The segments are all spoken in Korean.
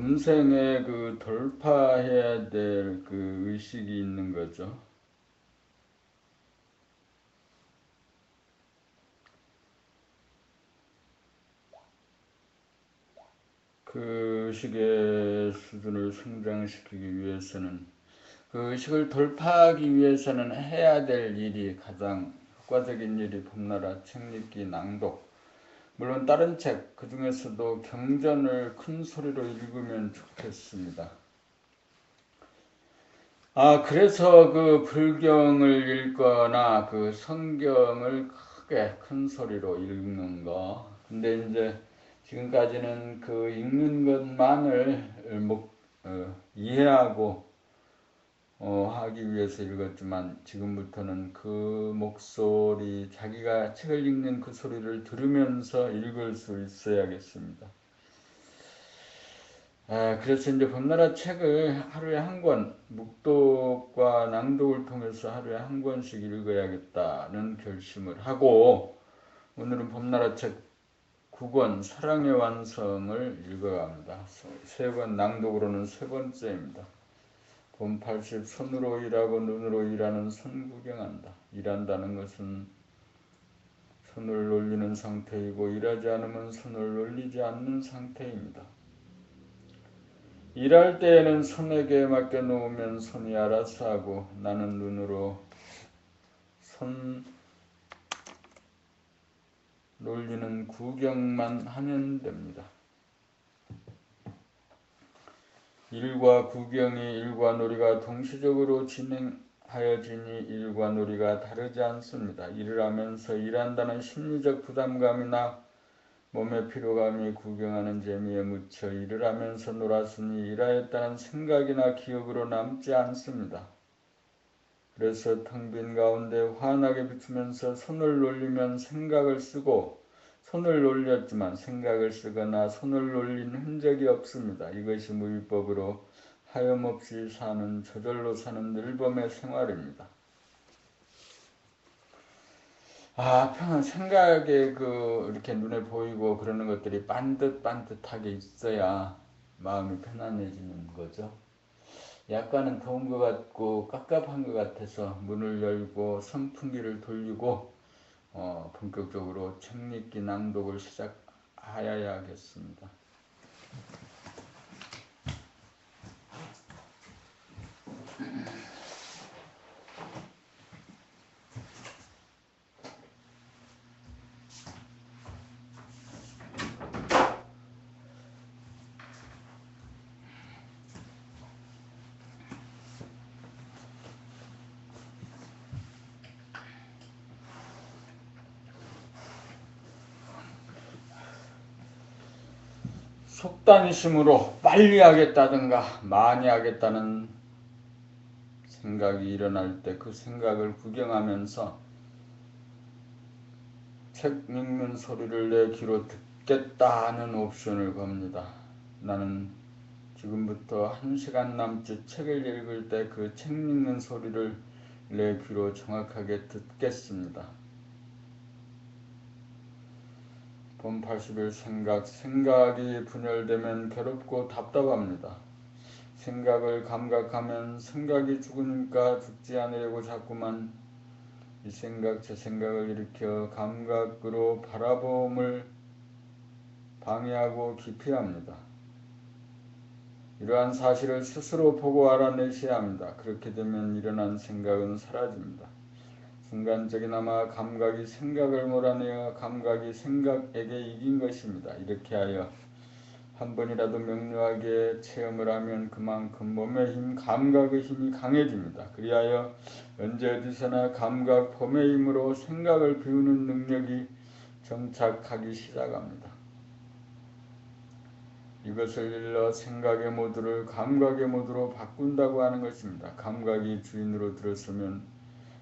금생에 그 돌파해야 될 그 의식이 있는 거죠. 그 의식의 수준을 성장시키기 위해서는, 그 의식을 돌파하기 위해서는 해야 될 일이, 가장 효과적인 일이 봄나라 책 읽기, 낭독. 물론 다른 책, 그 중에서도 경전을 큰 소리로 읽으면 좋겠습니다. 그래서 그 불경을 읽거나 그 성경을 크게 큰 소리로 읽는 거. 근데 이제 지금까지는 그 읽는 것만을 이해하고 하기 위해서 읽었지만, 지금부터는 그 목소리, 자기가 책을 읽는 그 소리를 들으면서 읽을 수 있어야겠습니다. 그래서 이제 봄나라 책을 하루에 한 권, 묵독과 낭독을 통해서 하루에 한 권씩 읽어야겠다는 결심을 하고, 오늘은 봄나라 책 9권 사랑의 완성을 읽어갑니다. 3권 낭독으로는 3번째입니다. 봄 80 손으로 일하고 눈으로 일하는 손 구경한다. 일한다는 것은 손을 놀리는 상태이고, 일하지 않으면 손을 놀리지 않는 상태입니다. 일할 때에는 손에게 맡겨놓으면 손이 알아서 하고, 나는 눈으로 손 놀리는 구경만 하면 됩니다. 일과 구경이, 일과 놀이가 동시적으로 진행하여지니 일과 놀이가 다르지 않습니다. 일을 하면서 일한다는 심리적 부담감이나 몸의 피로감이 구경하는 재미에 묻혀 일을 하면서 놀았으니 일하였다는 생각이나 기억으로 남지 않습니다. 그래서 텅 빈 가운데 환하게 비추면서 손을 놀리면 생각을 쓰고, 손을 놀렸지만 생각을 쓰거나 손을 놀린 흔적이 없습니다. 이것이 무위법으로 하염없이 사는, 저절로 사는 늘범의 생활입니다. 평안 생각에 이렇게 눈에 보이고 그러는 것들이 반듯반듯하게 있어야 마음이 편안해지는 거죠. 약간은 더운 것 같고 깝깝한 것 같아서 문을 열고 선풍기를 돌리고 본격적으로 책 읽기 낭독을 시작하여야겠습니다. 속단심으로 빨리 하겠다든가 많이 하겠다는 생각이 일어날 때 그 생각을 구경하면서 책 읽는 소리를 내 귀로 듣겠다는 옵션을 겁니다. 나는 지금부터 1시간 남짓 책을 읽을 때 그 책 읽는 소리를 내 귀로 정확하게 듣겠습니다. 봄 80일 생각이 분열되면 괴롭고 답답합니다. 생각을 감각하면 생각이 죽으니까 죽지 않으려고 자꾸만 이 생각 저 생각을 일으켜 감각으로 바라봄을 방해하고 기피합니다. 이러한 사실을 스스로 보고 알아내셔야 합니다. 그렇게 되면 일어난 생각은 사라집니다. 순간적이나마 감각이 생각을 몰아내어 감각이 생각에게 이긴 것입니다. 이렇게 하여 한 번이라도 명료하게 체험을 하면 그만큼 몸의 힘, 감각의 힘이 강해집니다. 그리하여 언제 어디서나 감각, 봄의 힘으로 생각을 비우는 능력이 정착하기 시작합니다. 이것을 일러 생각의 모드를 감각의 모드로 바꾼다고 하는 것입니다. 감각이 주인으로 들었으면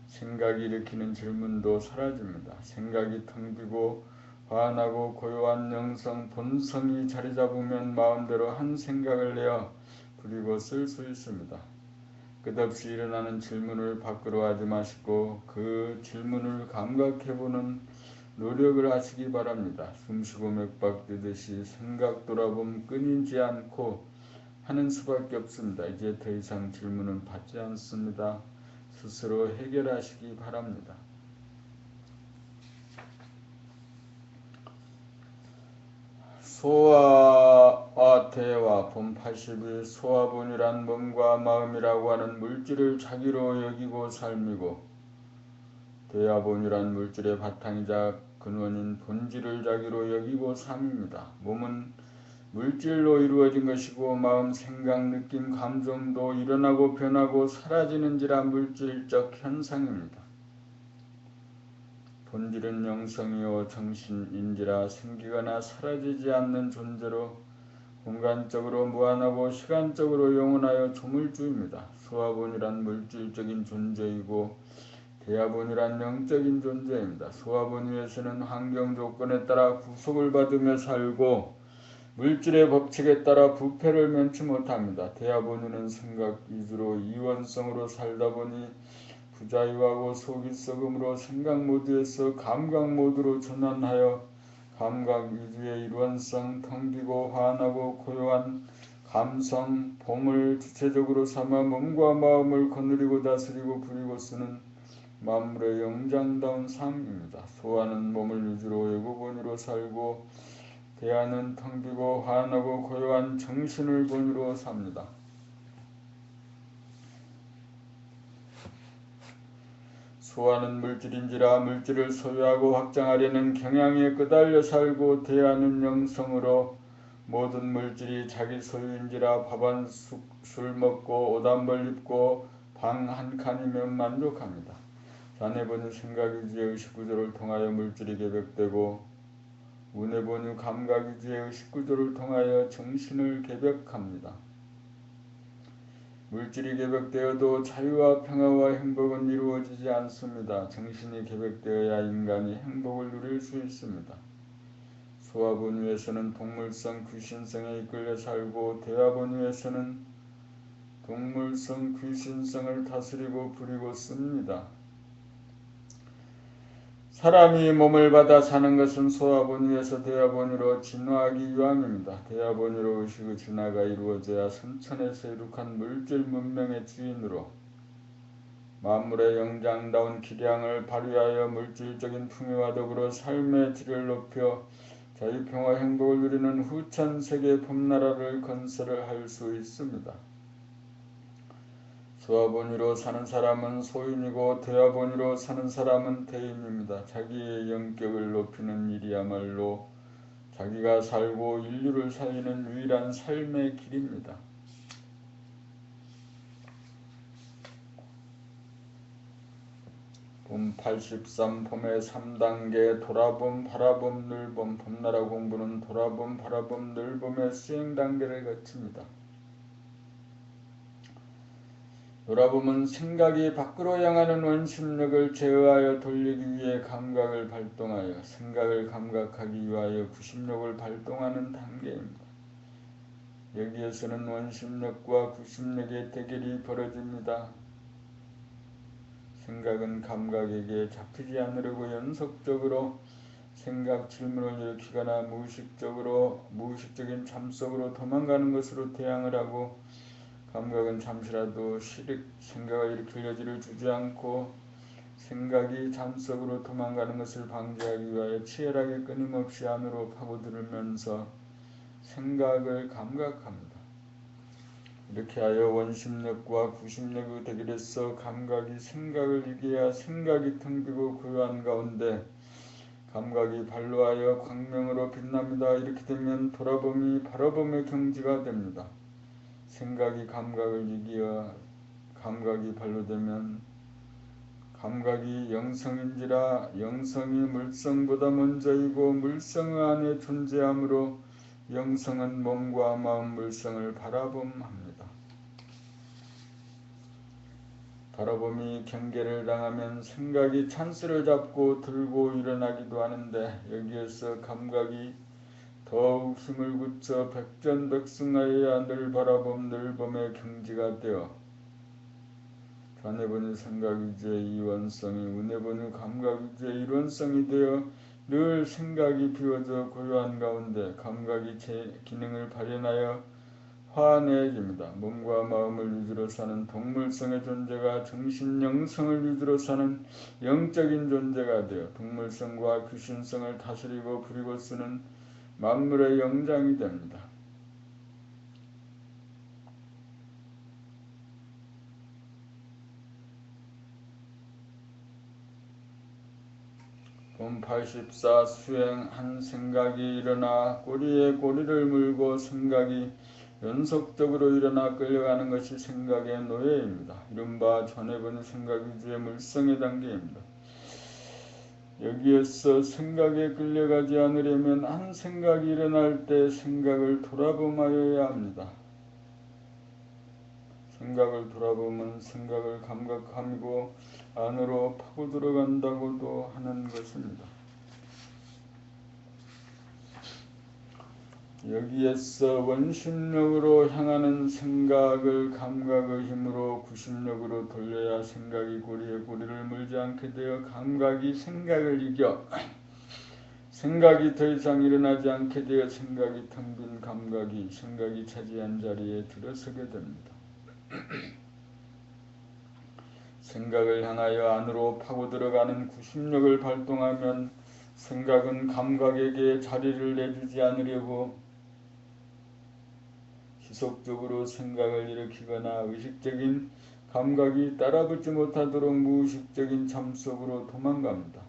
생각이 일으키는 질문도 사라집니다. 생각이 텅 비고 환하고 고요한 영성, 본성이 자리 잡으면 마음대로 한 생각을 내어 부리고 쓸 수 있습니다. 끝없이 일어나는 질문을 밖으로 하지 마시고 그 질문을 감각해보는 노력을 하시기 바랍니다. 숨쉬고 맥박 뛰듯이 생각 돌아봄 끊이지 않고 하는 수밖에 없습니다. 이제 더 이상 질문은 받지 않습니다. 스스로 해결하시기 바랍니다. 소아와 대화 본 82 소아본이란 몸과 마음이라고 하는 물질을 자기로 여기고 삶이고 대화본이란 물질의 바탕이자 근원인 본질을 자기로 여기고 삶입니다. 몸은 물질로 이루어진 것이고 마음, 생각, 느낌, 감정도 일어나고 변하고 사라지는지라 물질적 현상입니다. 본질은 영성이요 정신인지라 생기거나 사라지지 않는 존재로 공간적으로 무한하고 시간적으로 영원하여 조물주입니다. 소화본이란 물질적인 존재이고 대화본이란 영적인 존재입니다. 소화본 위에서는 환경 조건에 따라 구속을 받으며 살고 물질의 법칙에 따라 부패를 면치 못합니다. 대화본위는 생각 위주로 이원성으로 살다 보니 부자유하고 속이 썩음으로 생각 모드에서 감각 모드로 전환하여 감각 위주의 일원성, 텅 비고 환하고 고요한 감성, 봄을 주체적으로 삼아 몸과 마음을 거느리고 다스리고 부리고 쓰는 만물의 영장다운 삶입니다. 소화는 몸을 위주로 예고본위로 살고 대화는 텅 비고 환하고 고요한 정신을 본위로 삽니다. 소화는 물질인지라 물질을 소유하고 확장하려는 경향에 끄달려 살고 대하는 영성으로 모든 물질이 자기 소유인지라 밥 한 술 먹고 옷 한 벌 입고 방 한 칸이면 만족합니다. 자네본의 생각위주의 의식구조를 통하여 물질이 개벽되고 운해본의 감각위주의 의식구조를 통하여 정신을 개벽합니다. 물질이 개벽되어도 자유와 평화와 행복은 이루어지지 않습니다. 정신이 개벽되어야 인간이 행복을 누릴 수 있습니다. 소화본 위에서는 동물성, 귀신성에 이끌려 살고 대화본 위에서는 동물성, 귀신성을 다스리고 부리고 씁니다. 사람이 몸을 받아 사는 것은 소화본 위에서 대화본위로 진화하기 위함입니다. 대화본위로 의식의 진화가 이루어져야 선천에서 이룩한 물질 문명의 주인으로 만물의 영장다운 기량을 발휘하여 물질적인 풍요와 더불어 삶의 질을 높여 자유평화 행복을 누리는 후천세계 봄나라를 건설을 할 수 있습니다. 소화본위로 사는 사람은 소인이고 대화본위로 사는 사람은 대인입니다. 자기의 영격을 높이는 일이야말로 자기가 살고 인류를 살리는 유일한 삶의 길입니다. 봄 83 봄의 3단계 돌아봄, 바라봄, 늘봄 봄나라 공부는 돌아봄, 바라봄, 늘봄의 수행단계를 거칩니다. 돌아봄은 생각이 밖으로 향하는 원심력을 제어하여 돌리기 위해 감각을 발동하여 생각을 감각하기 위하여 구심력을 발동하는 단계입니다. 여기에서는 원심력과 구심력의 대결이 벌어집니다. 생각은 감각에게 잡히지 않으려고 연속적으로 생각 질문을 일으키거나 무의식적인 잠속으로 도망가는 것으로 대항을 하고 감각은 잠시라도 생각을 일으킬 여지를 주지 않고 생각이 잠속으로 도망가는 것을 방지하기 위하여 치열하게 끊임없이 안으로 파고들면서 생각을 감각합니다. 이렇게 하여 원심력과 구심력의 대결에서 감각이 생각을 이겨야 생각이 텅 비고 고요한 가운데 감각이 발로하여 광명으로 빛납니다. 이렇게 되면 돌아봄이 바라봄의 경지가 됩니다. 생각이 감각을 이기어 감각이 발로되면 감각이 영성인지라 영성이 물성보다 먼저이고 물성의 안에 존재하므로 영성은 몸과 마음 물성을 바라봄합니다. 바라봄이 경계를 당하면 생각이 찬스를 잡고 들고 일어나기도 하는데 여기에서 감각이 더욱 힘을 굳혀 백전백승하여야 늘 바라봄 늘봄의 경지가 되어 자네본의 생각위주의 이원성이 운해본의 감각위주의 일원성이 되어 늘 생각이 비워져 고요한 가운데 감각이 제 기능을 발현하여 환해집니다. 몸과 마음을 위주로 사는 동물성의 존재가 정신 영성을 위주로 사는 영적인 존재가 되어 동물성과 귀신성을 다스리고 부리고 쓰는 만물의 영장이 됩니다. 본 84 수행 한 생각이 일어나 꼬리에 꼬리를 물고 생각이 연속적으로 일어나 끌려가는 것이 생각의 노예입니다. 이른바 전에 본 생각 위주의 물성의 단계입니다. 여기에서 생각에 끌려가지 않으려면 한 생각이 일어날 때 생각을 돌아보아야 합니다. 생각을 돌아보면 생각을 감각함이고 안으로 파고 들어간다고도 하는 것입니다. 여기에서 원심력으로 향하는 생각을 감각의 힘으로 구심력으로 돌려야 생각이 꼬리에 꼬리를 물지 않게 되어 감각이 생각을 이겨 생각이 더 이상 일어나지 않게 되어 생각이 텅 빈 감각이 생각이 차지한 자리에 들어서게 됩니다. 생각을 향하여 안으로 파고 들어가는 구심력을 발동하면 생각은 감각에게 자리를 내주지 않으려고 지속적으로 생각을 일으키거나 의식적인 감각이 따라붙지 못하도록 무의식적인 잠 속으로 도망갑니다.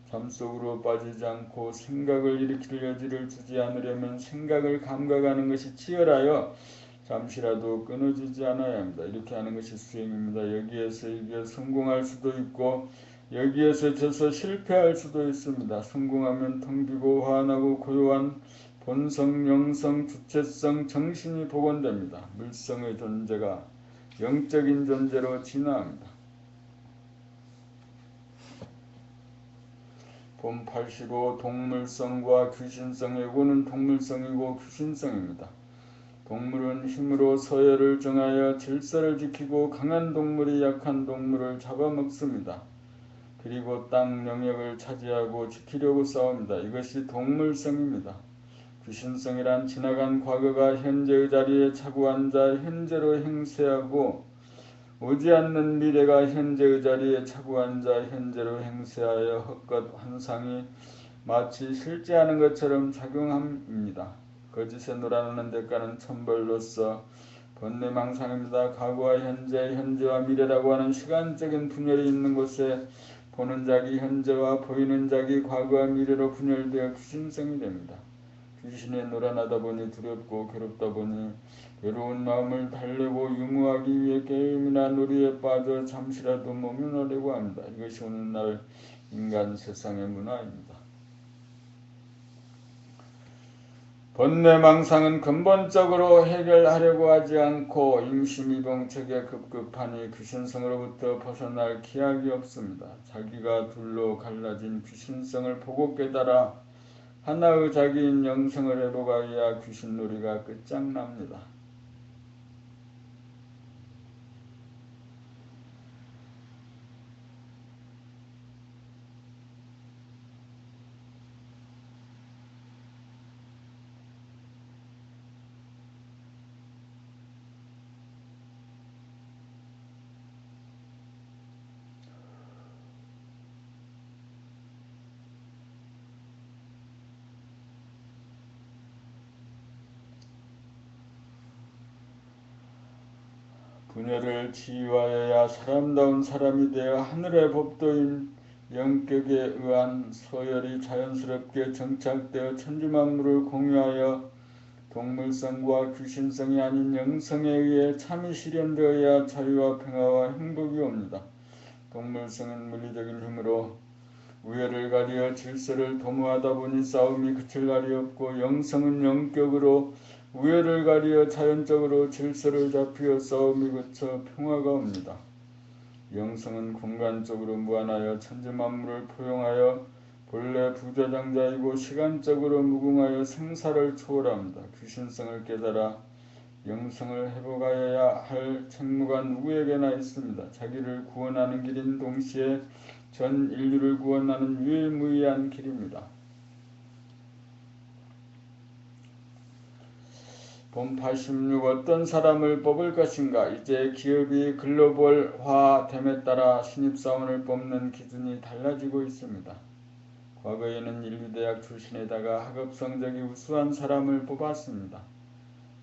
잠 속으로 빠지지 않고 생각을 일으킬 여지를 주지 않으려면 생각을 감각하는 것이 치열하여 잠시라도 끊어지지 않아야 합니다. 이렇게 하는 것이 수행입니다. 여기에서 이겨 성공할 수도 있고 여기에서 져서 실패할 수도 있습니다. 성공하면 텅 비고 환하고 고요한 본성, 영성, 주체성, 정신이 복원됩니다. 물성의 존재가 영적인 존재로 진화합니다. 본 85 동물성과 귀신성. 요거는 동물성이고 귀신성입니다. 동물은 힘으로 서열을 정하여 질서를 지키고 강한 동물이 약한 동물을 잡아먹습니다. 그리고 땅 영역을 차지하고 지키려고 싸웁니다. 이것이 동물성입니다. 귀신성이란 지나간 과거가 현재의 자리에 차고 앉아 현재로 행세하고 오지 않는 미래가 현재의 자리에 차고 앉아 현재로 행세하여 헛것 환상이 마치 실제하는 것처럼 작용함입니다. 거짓에 놀아나는 대가는 천벌로서 번뇌망상입니다. 과거와 현재, 현재와 미래라고 하는 시간적인 분열이 있는 곳에 보는 자기 현재와 보이는 자기 과거와 미래로 분열되어 귀신성이 됩니다. 귀신에 놀아나다 보니 두렵고 괴롭다 보니 괴로운 마음을 달래고 유무하기 위해 게임이나 놀이에 빠져 잠시라도 모면하려고 합니다. 이것이 오늘날 인간 세상의 문화입니다. 번뇌망상은 근본적으로 해결하려고 하지 않고 임시미봉책에 급급하니 귀신성으로부터 벗어날 기약이 없습니다. 자기가 둘로 갈라진 귀신성을 보고 깨달아 하나의 자기인 영성을 회복하여야 귀신놀이가 끝장납니다. 분열을 치유하여야 사람다운 사람이 되어 하늘의 법도인 영격에 의한 소열이 자연스럽게 정착되어 천지만물을 공유하여 동물성과 귀신성이 아닌 영성에 의해 참이 실현되어야 자유와 평화와 행복이 옵니다. 동물성은 물리적인 힘으로 우열을 가리어 질서를 도모하다 보니 싸움이 그칠 날이 없고 영성은 영격으로 우열을 가리어 자연적으로 질서를 잡히어 싸움이 그쳐 평화가 옵니다. 영성은 공간적으로 무한하여 천지만물을 포용하여 본래 부자장자이고 시간적으로 무궁하여 생사를 초월합니다. 귀신성을 깨달아 영성을 회복하여야 할 책무가 누구에게나 있습니다. 자기를 구원하는 길인 동시에 전 인류를 구원하는 유일무이한 길입니다. 본 86 어떤 사람을 뽑을 것인가. 이제 기업이 글로벌화됨에 따라 신입사원을 뽑는 기준이 달라지고 있습니다. 과거에는 인류대학 출신에다가 학업 성적이 우수한 사람을 뽑았습니다.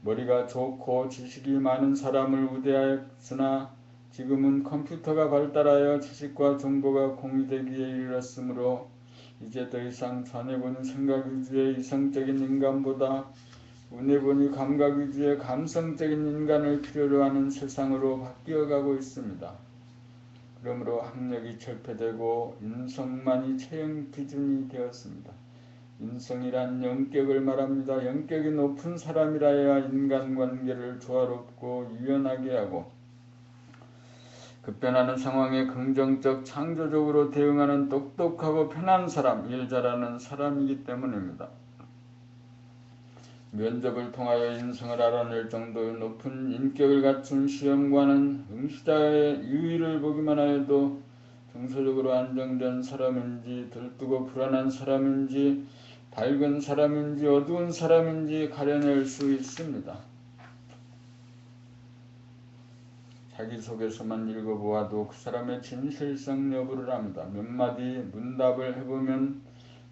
머리가 좋고 지식이 많은 사람을 우대하였으나 지금은 컴퓨터가 발달하여 지식과 정보가 공유되기에 이르렀으므로 이제 더 이상 좌뇌보니 생각 위주의 이성적인 인간보다 우뇌보니 감각 위주의 감성적인 인간을 필요로 하는 세상으로 바뀌어가고 있습니다. 그러므로 학력이 철폐되고 인성만이 채용 기준이 되었습니다. 인성이란 영격을 말합니다. 영격이 높은 사람이라야 인간관계를 조화롭고 유연하게 하고 급변하는 상황에 긍정적 창조적으로 대응하는 똑똑하고 편한 사람, 일 잘하는 사람이기 때문입니다. 면접을 통하여 인성을 알아낼 정도의 높은 인격을 갖춘 시험관은 응시자의 유의를 보기만 하여도 정서적으로 안정된 사람인지 들뜨고 불안한 사람인지 밝은 사람인지 어두운 사람인지 가려낼 수 있습니다. 자기소개서만 읽어보아도 그 사람의 진실성 여부를 압니다. 몇 마디 문답을 해보면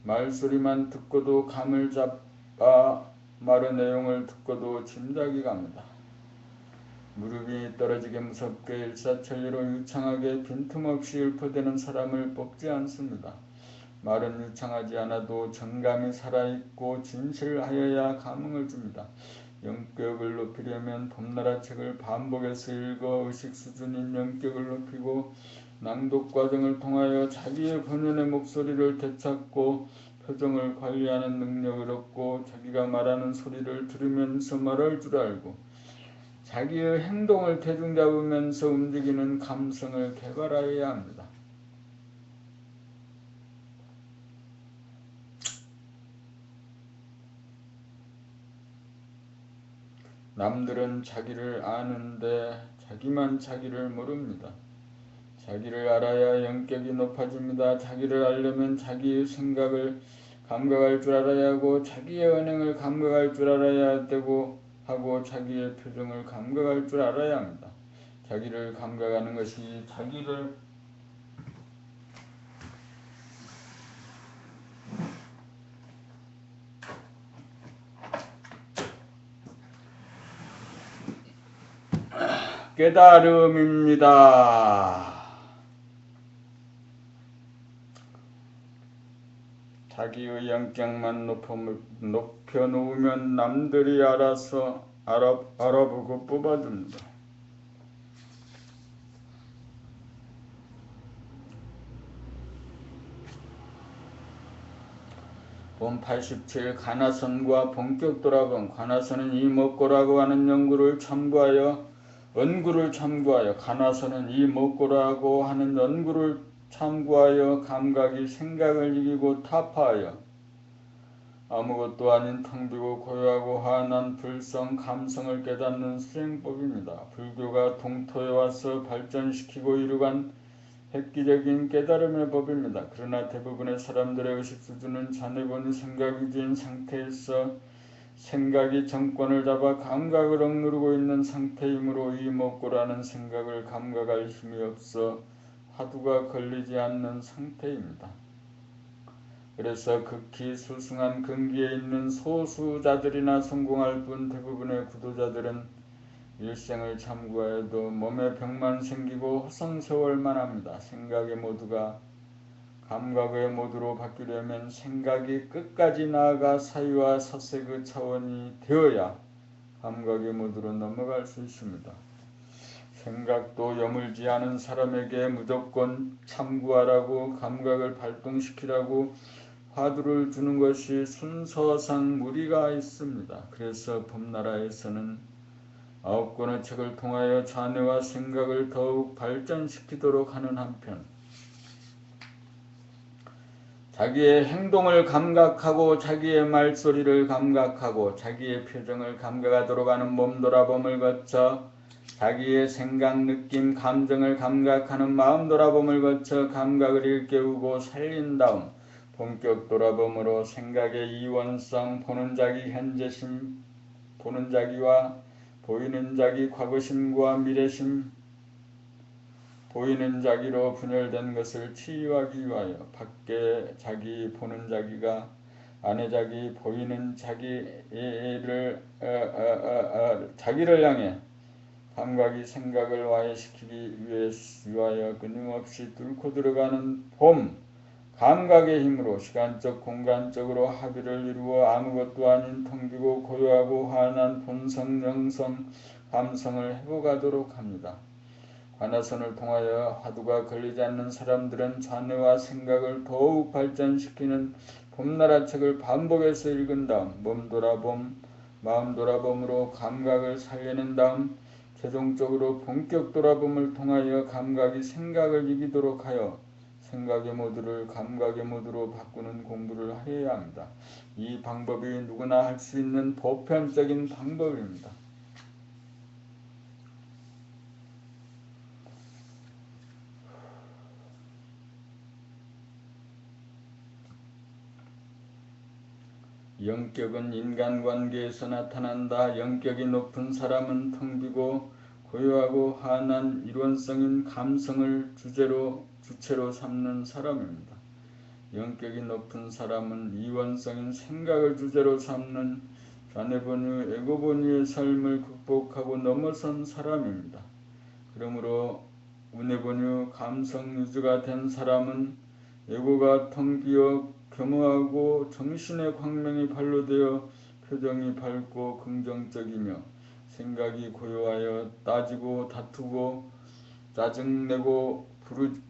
말소리만 듣고도 감을 잡아 말의 내용을 듣고도 짐작이 갑니다. 무릎이 떨어지게 무섭게 일사천리로 유창하게 빈틈없이 읊어대는 사람을 뽑지 않습니다. 말은 유창하지 않아도 정감이 살아있고 진실하여야 감흥을 줍니다. 영격을 높이려면 봄나라 책을 반복해서 읽어 의식 수준인 영격을 높이고 낭독 과정을 통하여 자기의 본연의 목소리를 되찾고 표정을 관리하는 능력을 얻고 자기가 말하는 소리를 들으면서 말할 줄 알고 자기의 행동을 대중 잡으면서 움직이는 감성을 개발하여야 합니다. 남들은 자기를 아는데 자기만 자기를 모릅니다. 자기를 알아야 영격이 높아집니다. 자기를 알려면 자기의 생각을 감각할 줄 알아야 하고 자기의 언행을 감각할 줄 알아야 되고 하고 자기의 표정을 감각할 줄 알아야 합니다. 자기를 감각하는 것이 자기를 깨달음입니다. 자기의 영격만 높여놓으면 남들이 알아서 알아보고 뽑아줍니다. 본 87 가나선과 본격 돌아봄. 가나선은 이 먹고라고 하는 연구를 참고하여 가나선은 이 먹고라고 하는 연구를 참고하여 감각이 생각을 이기고 타파하여 아무것도 아닌 텅 비고 고요하고 환한 불성 감성을 깨닫는 수행법입니다. 불교가 동토에 와서 발전시키고 이루간 획기적인 깨달음의 법입니다. 그러나 대부분의 사람들의 의식 수준은 좌뇌보니 생각 위주인 상태에서 생각이 정권을 잡아 감각을 억누르고 있는 상태이므로 이 먹고라는 생각을 감각할 힘이 없어 화두가 걸리지 않는 상태입니다. 그래서 극히 수승한 근기에 있는 소수자들이나 성공할 뿐 대부분의 구도자들은 일생을 참고하여도 몸에 병만 생기고 허송세월만 합니다. 생각의 모두가 감각의 모두로 바뀌려면 생각이 끝까지 나아가 사유와 사색의 차원이 되어야 감각의 모두로 넘어갈 수 있습니다. 생각도 여물지 않은 사람에게 무조건 참고하라고 감각을 발동시키라고 화두를 주는 것이 순서상 무리가 있습니다. 그래서 봄나라에서는 9권의 책을 통하여 좌뇌와 생각을 더욱 발전시키도록 하는 한편 자기의 행동을 감각하고 자기의 말소리를 감각하고 자기의 표정을 감각하도록 하는 몸돌아봄을 거쳐 자기의 생각, 느낌, 감정을 감각하는 마음돌아봄을 거쳐 감각을 일깨우고 살린 다음 본격 돌아봄으로 생각의 이원성, 보는 자기 현재심, 보는 자기와 보이는 자기, 과거심과 미래심, 보이는 자기로 분열된 것을 치유하기 위하여 밖에 자기, 보는 자기가 안에 자기, 보이는 자기를 향해 감각이 생각을 와해시키기 위하여 끊임없이 뚫고 들어가는 봄, 감각의 힘으로 시간적 공간적으로 합의를 이루어 아무것도 아닌 텅 비고 고요하고 환한 본성, 영성, 감성을 회복하도록 합니다. 관화선을 통하여 화두가 걸리지 않는 사람들은 좌뇌와 생각을 더욱 발전시키는 봄나라 책을 반복해서 읽은 다음 몸 돌아봄, 마음 돌아봄으로 감각을 살려낸 다음 최종적으로 본격 돌아봄을 통하여 감각이 생각을 이기도록 하여 생각의 모드를 감각의 모드로 바꾸는 공부를 하여야 합니다. 이 방법이 누구나 할 수 있는 보편적인 방법입니다. 영격은 인간관계에서 나타난다. 영격이 높은 사람은 텅 비고 고요하고 환한 이론성인 감성을 주체로 삼는 사람입니다. 영격이 높은 사람은 이원성인 생각을 주제로 삼는 좌뇌본유, 에고본유의 삶을 극복하고 넘어선 사람입니다. 그러므로 우뇌본유, 감성 유주가 된 사람은 에고가 텅 비어 겸허하고 정신의 광명이 발로되어 표정이 밝고 긍정적이며 생각이 고요하여 따지고 다투고 짜증내고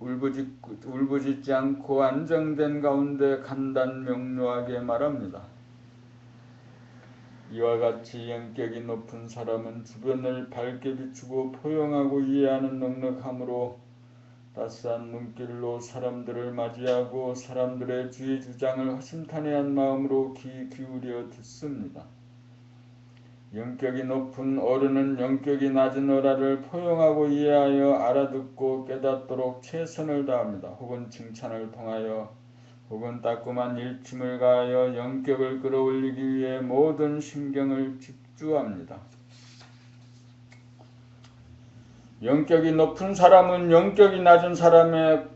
울부짖지 않고 안정된 가운데 간단명료하게 말합니다. 이와 같이 영격이 높은 사람은 주변을 밝게 비추고 포용하고 이해하는 넉넉함으로 따스한 눈길로 사람들을 맞이하고 사람들의 주의 주장을 허심탄회한 마음으로 귀 기울여 듣습니다. 영격이 높은 어른은 영격이 낮은 어라를 포용하고 이해하여 알아듣고 깨닫도록 최선을 다합니다. 혹은 칭찬을 통하여 혹은 따끔한 일침을 가하여 영격을 끌어올리기 위해 모든 신경을 집중합니다. 영격이 높은 사람은 영격이 낮은 사람의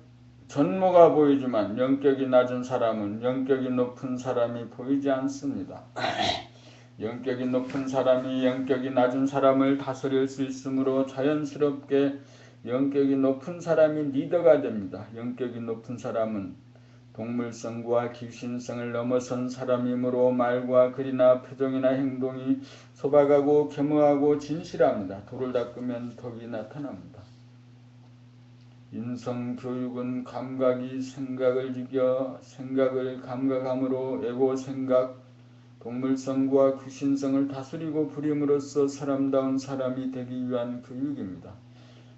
전모가 보이지만 영격이 낮은 사람은 영격이 높은 사람이 보이지 않습니다. 영격이 높은 사람이 영격이 낮은 사람을 다스릴 수 있으므로 자연스럽게 영격이 높은 사람이 리더가 됩니다. 영격이 높은 사람은 동물성과 귀신성을 넘어선 사람이므로 말과 글이나 표정이나 행동이 소박하고 겸허하고 진실합니다. 돌을 닦으면 덕이 나타납니다. 인성교육은 감각이 생각을 이겨 생각을 감각함으로 에고 생각, 동물성과 귀신성을 다스리고 부림으로써 사람다운 사람이 되기 위한 교육입니다.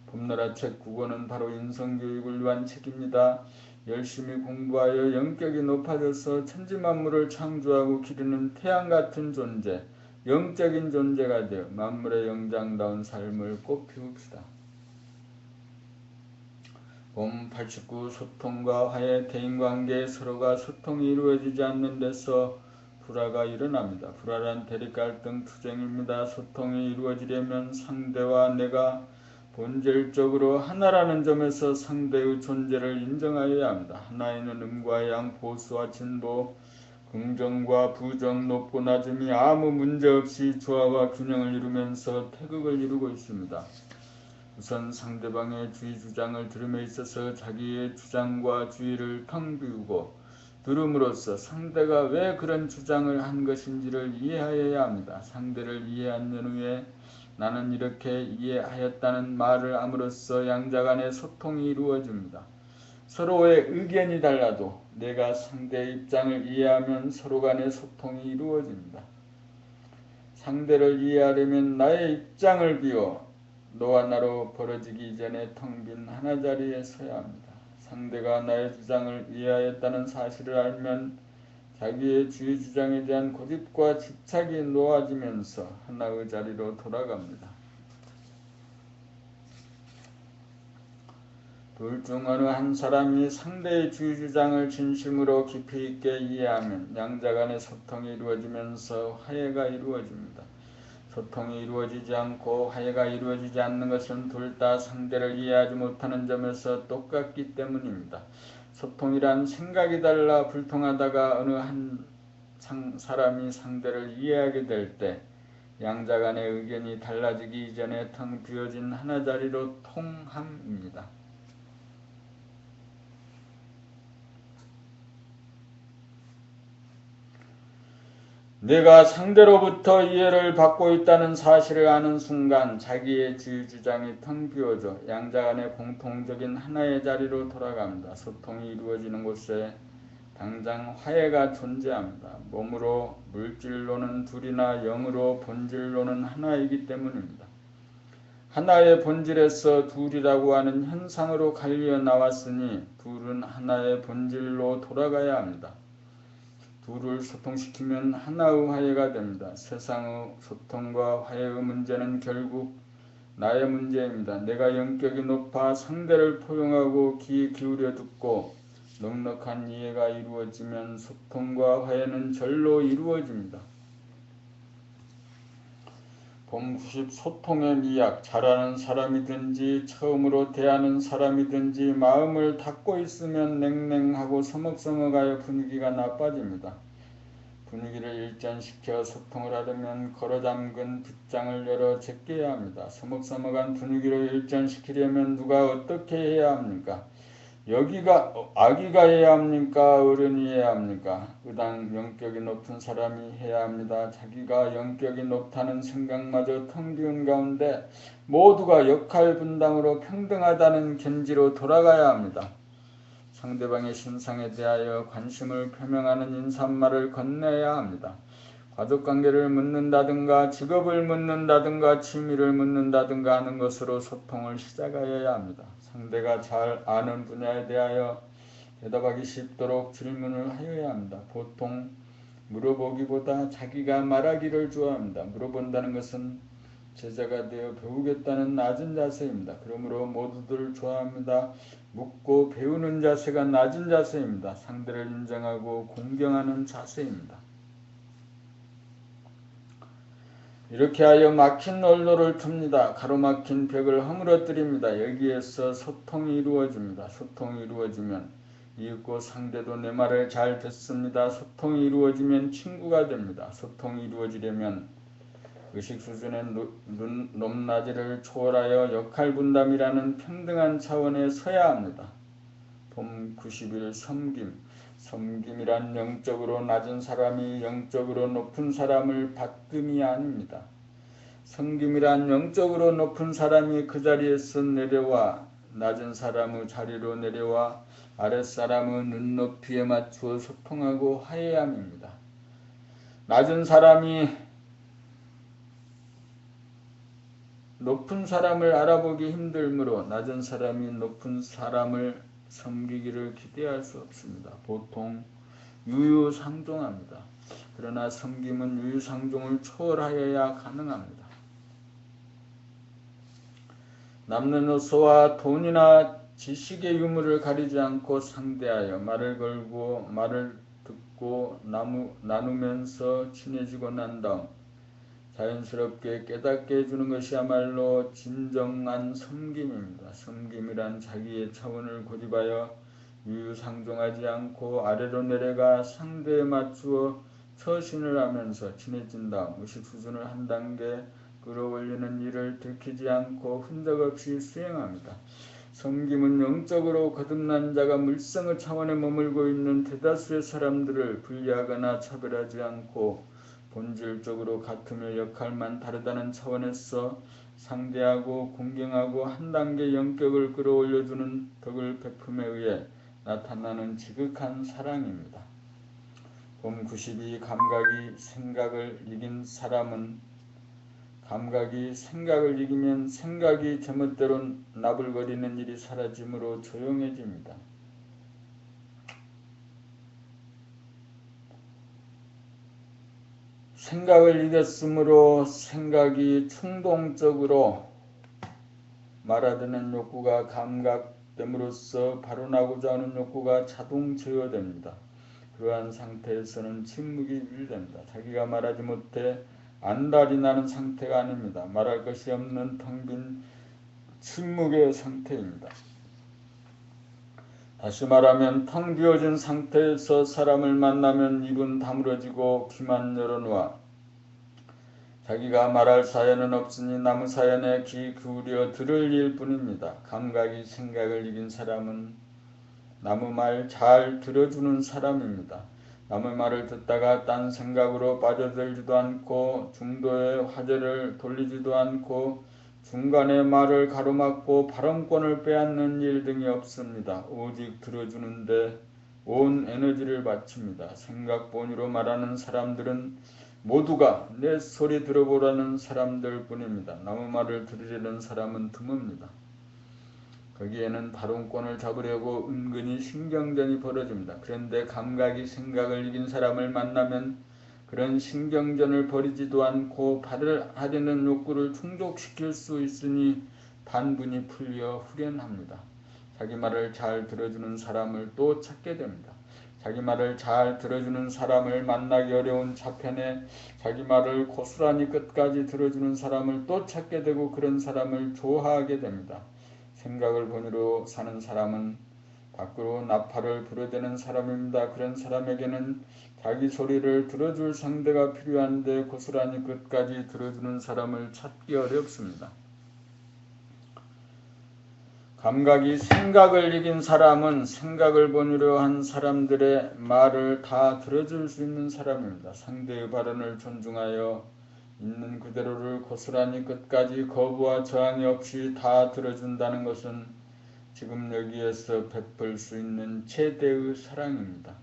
봄나라 책 9권은 바로 인성교육을 위한 책입니다. 열심히 공부하여 영격이 높아져서 천지만물을 창조하고 기르는 태양같은 존재, 영적인 존재가 되어 만물의 영장다운 삶을 꽃피웁시다. 봄 89 소통과 화해, 대인관계에 서로가 소통이 이루어지지 않는 데서 불화가 일어납니다. 불화란 대립갈등, 투쟁입니다. 소통이 이루어지려면 상대와 내가 본질적으로 하나라는 점에서 상대의 존재를 인정하여야 합니다. 하나에는 음과 양, 보수와 진보, 긍정과 부정, 높고 낮음이 아무 문제없이 조화와 균형을 이루면서 태극을 이루고 있습니다. 우선 상대방의 주의 주장을 들음에 있어서 자기의 주장과 주의를 텅 비우고 들음으로써 상대가 왜 그런 주장을 한 것인지를 이해하여야 합니다. 상대를 이해한 후에 나는 이렇게 이해하였다는 말을 함으로써 양자 간의 소통이 이루어집니다. 서로의 의견이 달라도 내가 상대의 입장을 이해하면 서로 간의 소통이 이루어집니다. 상대를 이해하려면 나의 입장을 비워 너와 나로 벌어지기 이전에 텅 빈 하나 자리에 서야 합니다. 상대가 나의 주장을 이해하였다는 사실을 알면 자기의 주의 주장에 대한 고집과 집착이 놓아지면서 하나의 자리로 돌아갑니다. 둘 중 어느 한 사람이 상대의 주의 주장을 진심으로 깊이 있게 이해하면 양자 간의 소통이 이루어지면서 화해가 이루어집니다. 소통이 이루어지지 않고 화해가 이루어지지 않는 것은 둘 다 상대를 이해하지 못하는 점에서 똑같기 때문입니다. 소통이란 생각이 달라 불통하다가 어느 한 사람이 상대를 이해하게 될 때 양자 간의 의견이 달라지기 이전에 텅 비어진 하나 자리로 통함입니다. 내가 상대로부터 이해를 받고 있다는 사실을 아는 순간 자기의 지휘주장이 텅 비어져 양자 간의 공통적인 하나의 자리로 돌아갑니다. 소통이 이루어지는 곳에 당장 화해가 존재합니다. 몸으로 물질로는 둘이나 영으로 본질로는 하나이기 때문입니다. 하나의 본질에서 둘이라고 하는 현상으로 갈려 나왔으니 둘은 하나의 본질로 돌아가야 합니다. 둘을 소통시키면 하나의 화해가 됩니다. 세상의 소통과 화해의 문제는 결국 나의 문제입니다. 내가 영격이 높아 상대를 포용하고 귀 기울여 듣고 넉넉한 이해가 이루어지면 소통과 화해는 절로 이루어집니다. 봄 90 소통의 미학. 잘하는 사람이든지 처음으로 대하는 사람이든지 마음을 닫고 있으면 냉랭하고 서먹서먹하여 분위기가 나빠집니다. 분위기를 일전시켜 소통을 하려면 걸어잠근 빗장을 열어 제껴야 합니다. 서먹서먹한 분위기를 일전시키려면 누가 어떻게 해야 합니까? 여기가 아기가 해야 합니까? 어른이 해야 합니까? 의당 영격이 높은 사람이 해야 합니다. 자기가 영격이 높다는 생각마저 텅 비운 가운데 모두가 역할 분담으로 평등하다는 견지로 돌아가야 합니다. 상대방의 신상에 대하여 관심을 표명하는 인사말을 건네야 합니다. 가족관계를 묻는다든가 직업을 묻는다든가 취미를 묻는다든가 하는 것으로 소통을 시작하여야 합니다. 상대가 잘 아는 분야에 대하여 대답하기 쉽도록 질문을 하여야 합니다. 보통 물어보기보다 자기가 말하기를 좋아합니다. 물어본다는 것은 제자가 되어 배우겠다는 낮은 자세입니다. 그러므로 모두들 좋아합니다. 묻고 배우는 자세가 낮은 자세입니다. 상대를 인정하고 공경하는 자세입니다. 이렇게 하여 막힌 언로를 틉니다. 가로막힌 벽을 허물어뜨립니다. 여기에서 소통이 이루어집니다. 소통이 이루어지면 이윽고 상대도 내 말을 잘 듣습니다. 소통이 이루어지면 친구가 됩니다. 소통이 이루어지려면 의식 수준의 높낮이를 초월하여 역할 분담이라는 평등한 차원에 서야 합니다. 봄 90일 섬김. 섬김이란 영적으로 낮은 사람이 영적으로 높은 사람을 받듦이 아닙니다. 섬김이란 영적으로 높은 사람이 그 자리에서 내려와 낮은 사람의 자리로 내려와 아랫사람의 눈높이에 맞추어 소통하고 화해함입니다. 낮은 사람이 높은 사람을 알아보기 힘들므로 낮은 사람이 높은 사람을 섬기기를 기대할 수 없습니다. 보통 유유상종합니다. 그러나 섬김은 유유상종을 초월하여야 가능합니다. 남녀노소와 돈이나 지식의 유무를 가리지 않고 상대하여 말을 걸고 말을 듣고 나누면서 친해지고 난 다음 자연스럽게 깨닫게 해주는 것이야말로 진정한 섬김입니다. 섬김이란 자기의 차원을 고집하여 유유상종하지 않고 아래로 내려가 상대에 맞추어 처신을 하면서 친해진 다음 의식 수준을 한 단계 끌어올리는 일을 들키지 않고 흔적 없이 수행합니다. 섬김은 영적으로 거듭난 자가 물성의 차원에 머물고 있는 대다수의 사람들을 분리하거나 차별하지 않고 본질적으로 같으며 역할만 다르다는 차원에서 상대하고 공경하고 한 단계 영격을 끌어올려주는 덕을 베품에 의해 나타나는 지극한 사랑입니다. 봄 92 감각이 생각을 이긴 사람은 감각이 생각을 이기면 생각이 제멋대로 나불거리는 일이 사라지므로 조용해집니다. 생각을 이겼으므로 생각이 충동적으로 말아드는 욕구가 감각됨으로써 발언하고자 하는 욕구가 자동 제어됩니다. 그러한 상태에서는 침묵이 유지됩니다. 자기가 말하지 못해 안달이 나는 상태가 아닙니다. 말할 것이 없는 텅 빈 침묵의 상태입니다. 다시 말하면 텅 비어진 상태에서 사람을 만나면 입은 다물어지고 귀만 열어놓아 자기가 말할 사연은 없으니 남의 사연에 귀 기울여 들을 일 뿐입니다. 감각이 생각을 이긴 사람은 남의 말 잘 들어주는 사람입니다. 남의 말을 듣다가 딴 생각으로 빠져들지도 않고 중도에 화제를 돌리지도 않고 중간에 말을 가로막고 발언권을 빼앗는 일 등이 없습니다. 오직 들어주는데 온 에너지를 바칩니다. 생각본위로 말하는 사람들은 모두가 내 소리 들어보라는 사람들 뿐입니다. 남의 말을 들으려는 사람은 드뭅니다. 거기에는 발언권을 잡으려고 은근히 신경전이 벌어집니다. 그런데 감각이 생각을 이긴 사람을 만나면 그런 신경전을 벌이지도 않고 하려는 욕구를 충족시킬 수 있으니 반분이 풀려 후련합니다. 자기 말을 잘 들어주는 사람을 또 찾게 됩니다. 자기 말을 잘 들어주는 사람을 만나기 어려운 차편에 자기 말을 고스란히 끝까지 들어주는 사람을 또 찾게 되고 그런 사람을 좋아하게 됩니다. 생각을 본위로 사는 사람은 밖으로 나팔을 불어대는 사람입니다. 그런 사람에게는 자기 소리를 들어줄 상대가 필요한데 고스란히 끝까지 들어주는 사람을 찾기 어렵습니다. 감각이 생각을 이긴 사람은 생각을 본위로 한 사람들의 말을 다 들어줄 수 있는 사람입니다. 상대의 발언을 존중하여 있는 그대로를 고스란히 끝까지 거부와 저항이 없이 다 들어준다는 것은 지금 여기에서 베풀 수 있는 최대의 사랑입니다.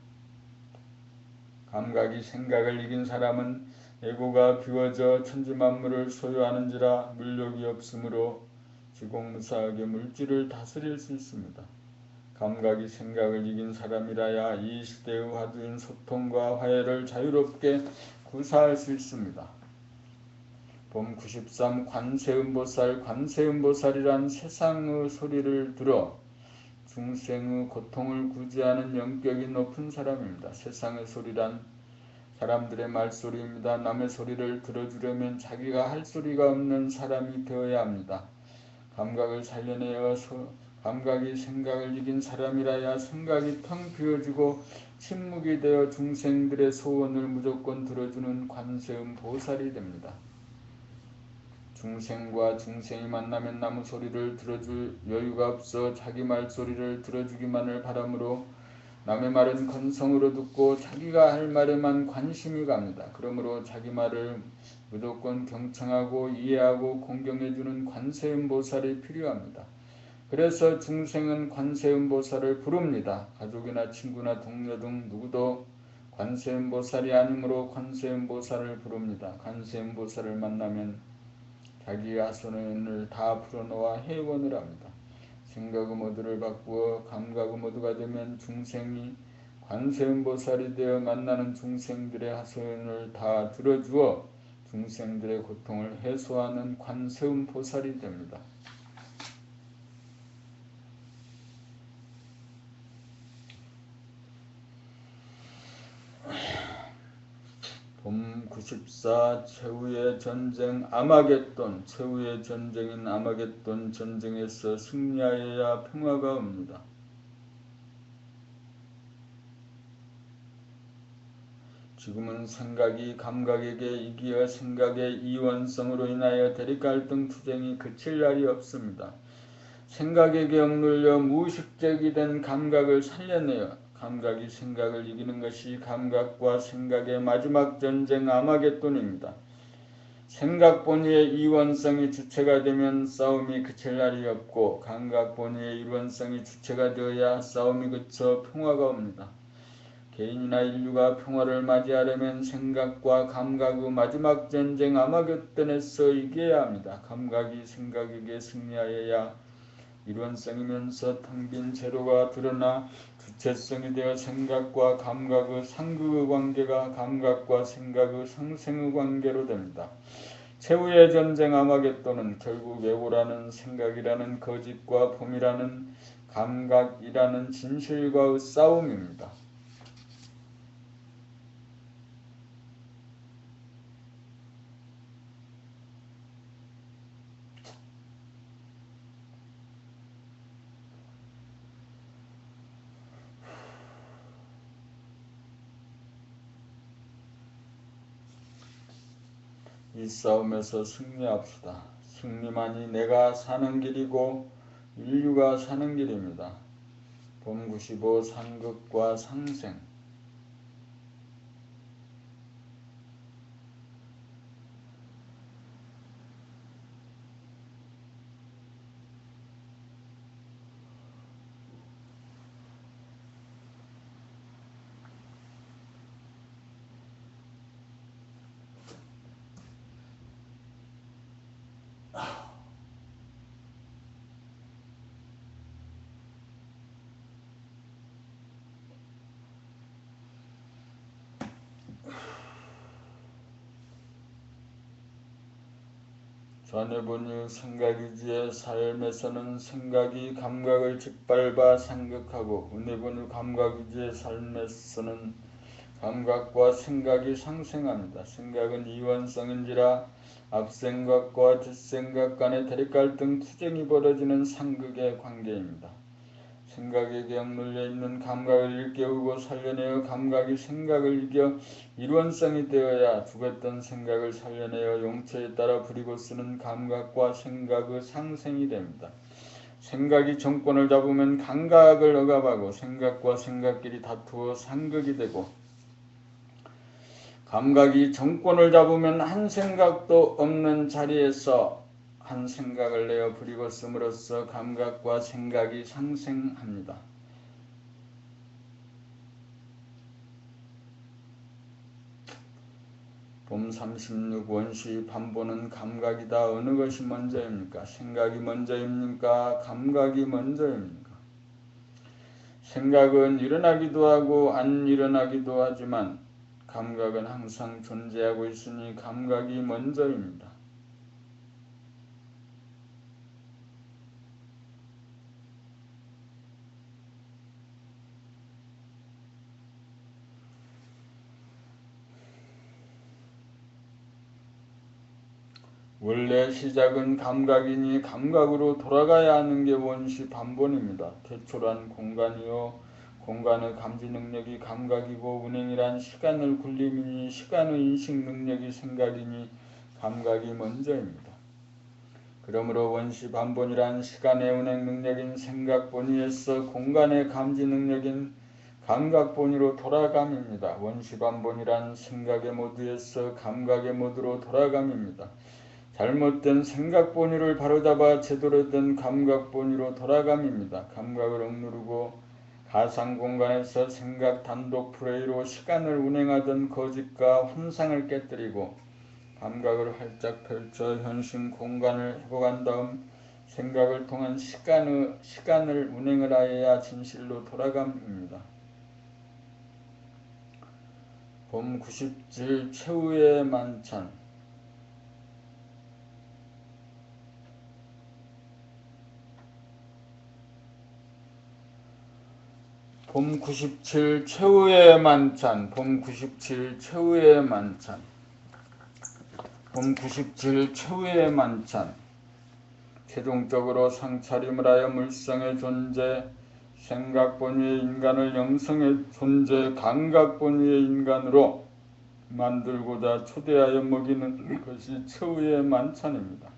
감각이 생각을 이긴 사람은 에고가 비워져 천지만물을 소유하는지라 물욕이 없으므로 지공무사하게 물질을 다스릴 수 있습니다. 감각이 생각을 이긴 사람이라야 이 시대의 화두인 소통과 화해를 자유롭게 구사할 수 있습니다. 봄 93 관세음보살 관세음보살이란 세상의 소리를 들어 중생의 고통을 구제하는 영격이 높은 사람입니다. 세상의 소리란 사람들의 말소리입니다. 남의 소리를 들어주려면 자기가 할 소리가 없는 사람이 되어야 합니다. 감각을 살려내어 감각이 생각을 이긴 사람이라야 생각이 텅 비어지고 침묵이 되어 중생들의 소원을 무조건 들어주는 관세음 보살이 됩니다. 중생과 중생이 만나면 남의 소리를 들어줄 여유가 없어 자기 말소리를 들어주기만을 바라므로 남의 말은 건성으로 듣고 자기가 할 말에만 관심이 갑니다. 그러므로 자기 말을 무조건 경청하고 이해하고 공경해주는 관세음보살이 필요합니다. 그래서 중생은 관세음보살을 부릅니다. 가족이나 친구나 동료 등 누구도 관세음보살이 아니므로 관세음보살을 부릅니다. 관세음보살을 만나면 자기의 아선을 다 풀어놓아 회원을 합니다. 생각의 모두를 바꾸어 감각의 모두가 되면 중생이 관세음보살이 되어 만나는 중생들의 하소연을 다 들어주어 중생들의 고통을 해소하는 관세음보살이 됩니다. 봄 94 최후의 전쟁 아마겟돈 최후의 전쟁인 아마겟돈 전쟁에서 승리하여야 평화가 옵니다. 지금은 생각이 감각에게 이기어 생각의 이원성으로 인하여 대립갈등 투쟁이 그칠 날이 없습니다. 생각에게 억눌려 무의식적이 된 감각을 살려내어 감각이 생각을 이기는 것이 감각과 생각의 마지막 전쟁 아마겟돈입니다. 생각 본위의 이원성이 주체가 되면 싸움이 그칠 날이 없고 감각 본위의 일원성이 주체가 되어야 싸움이 그쳐 평화가 옵니다. 개인이나 인류가 평화를 맞이하려면 생각과 감각의 마지막 전쟁 아마겟돈에서 이겨야 합니다. 감각이 생각에게 승리하여야 일원성이면서 텅 빈 제로가 드러나 주체성이 되어 생각과 감각의 상극의 관계가 감각과 생각의 상생의 관계로 됩니다. 최후의 전쟁 아마겟돈은 결국 에고라는 생각이라는 거짓과 봄이라는 감각이라는 진실과의 싸움입니다. 이 싸움에서 승리합시다. 승리만이 내가 사는 길이고 인류가 사는 길입니다. 봄 95 상극과 상생. 전에 보니 생각이지의 삶에서는 생각이 감각을 짓밟아 상극하고 은혜 보니 감각이지의 삶에서는 감각과 생각이 상생합니다. 생각은 이원성인지라 앞생각과 뒷생각 간의 대립갈등 투쟁이 벌어지는 상극의 관계입니다. 생각에게 억눌려 있는 감각을 일깨우고 살려내어 감각이 생각을 이겨 일원성이 되어야 죽었던 생각을 살려내어 용처에 따라 부리고 쓰는 감각과 생각의 상생이 됩니다. 생각이 정권을 잡으면 감각을 억압하고 생각과 생각끼리 다투어 상극이 되고 감각이 정권을 잡으면 한 생각도 없는 자리에서 한 생각을 내어 부리고 씀으로써 감각과 생각이 상생합니다. 봄 36 원시 반보는 감각이다. 어느 것이 먼저입니까? 생각이 먼저입니까? 감각이 먼저입니까? 생각은 일어나기도 하고 안 일어나기도 하지만 감각은 항상 존재하고 있으니 감각이 먼저입니다. 원래 시작은 감각이니 감각으로 돌아가야 하는 게 원시 반본입니다. 태초란 공간이요 공간의 감지 능력이 감각이고 운행이란 시간을 굴림이니 시간의 인식 능력이 생각이니 감각이 먼저입니다. 그러므로 원시 반본이란 시간의 운행 능력인 생각 본위에서 공간의 감지 능력인 감각 본위로 돌아감입니다. 원시 반본이란 생각의 모드에서 감각의 모드로 돌아감입니다. 잘못된 생각 본위를 바로잡아 제대로 된 감각 본위로 돌아감입니다. 감각을 억누르고 가상 공간에서 생각 단독 플레이로 시간을 운행하던 거짓과 환상을 깨뜨리고 감각을 활짝 펼쳐 현실 공간을 회복한 다음 생각을 통한 시간을 운행을 하여야 진실로 돌아감입니다. 봄 97 최후의 만찬. 봄 97 최후의 만찬. 봄 97 최후의 만찬. 봄 97 최후의 만찬. 최종적으로 상차림을 하여 물성의 존재, 생각 본위의 인간을 영성의 존재, 감각 본위의 인간으로 만들고자 초대하여 먹이는 것이 최후의 만찬입니다.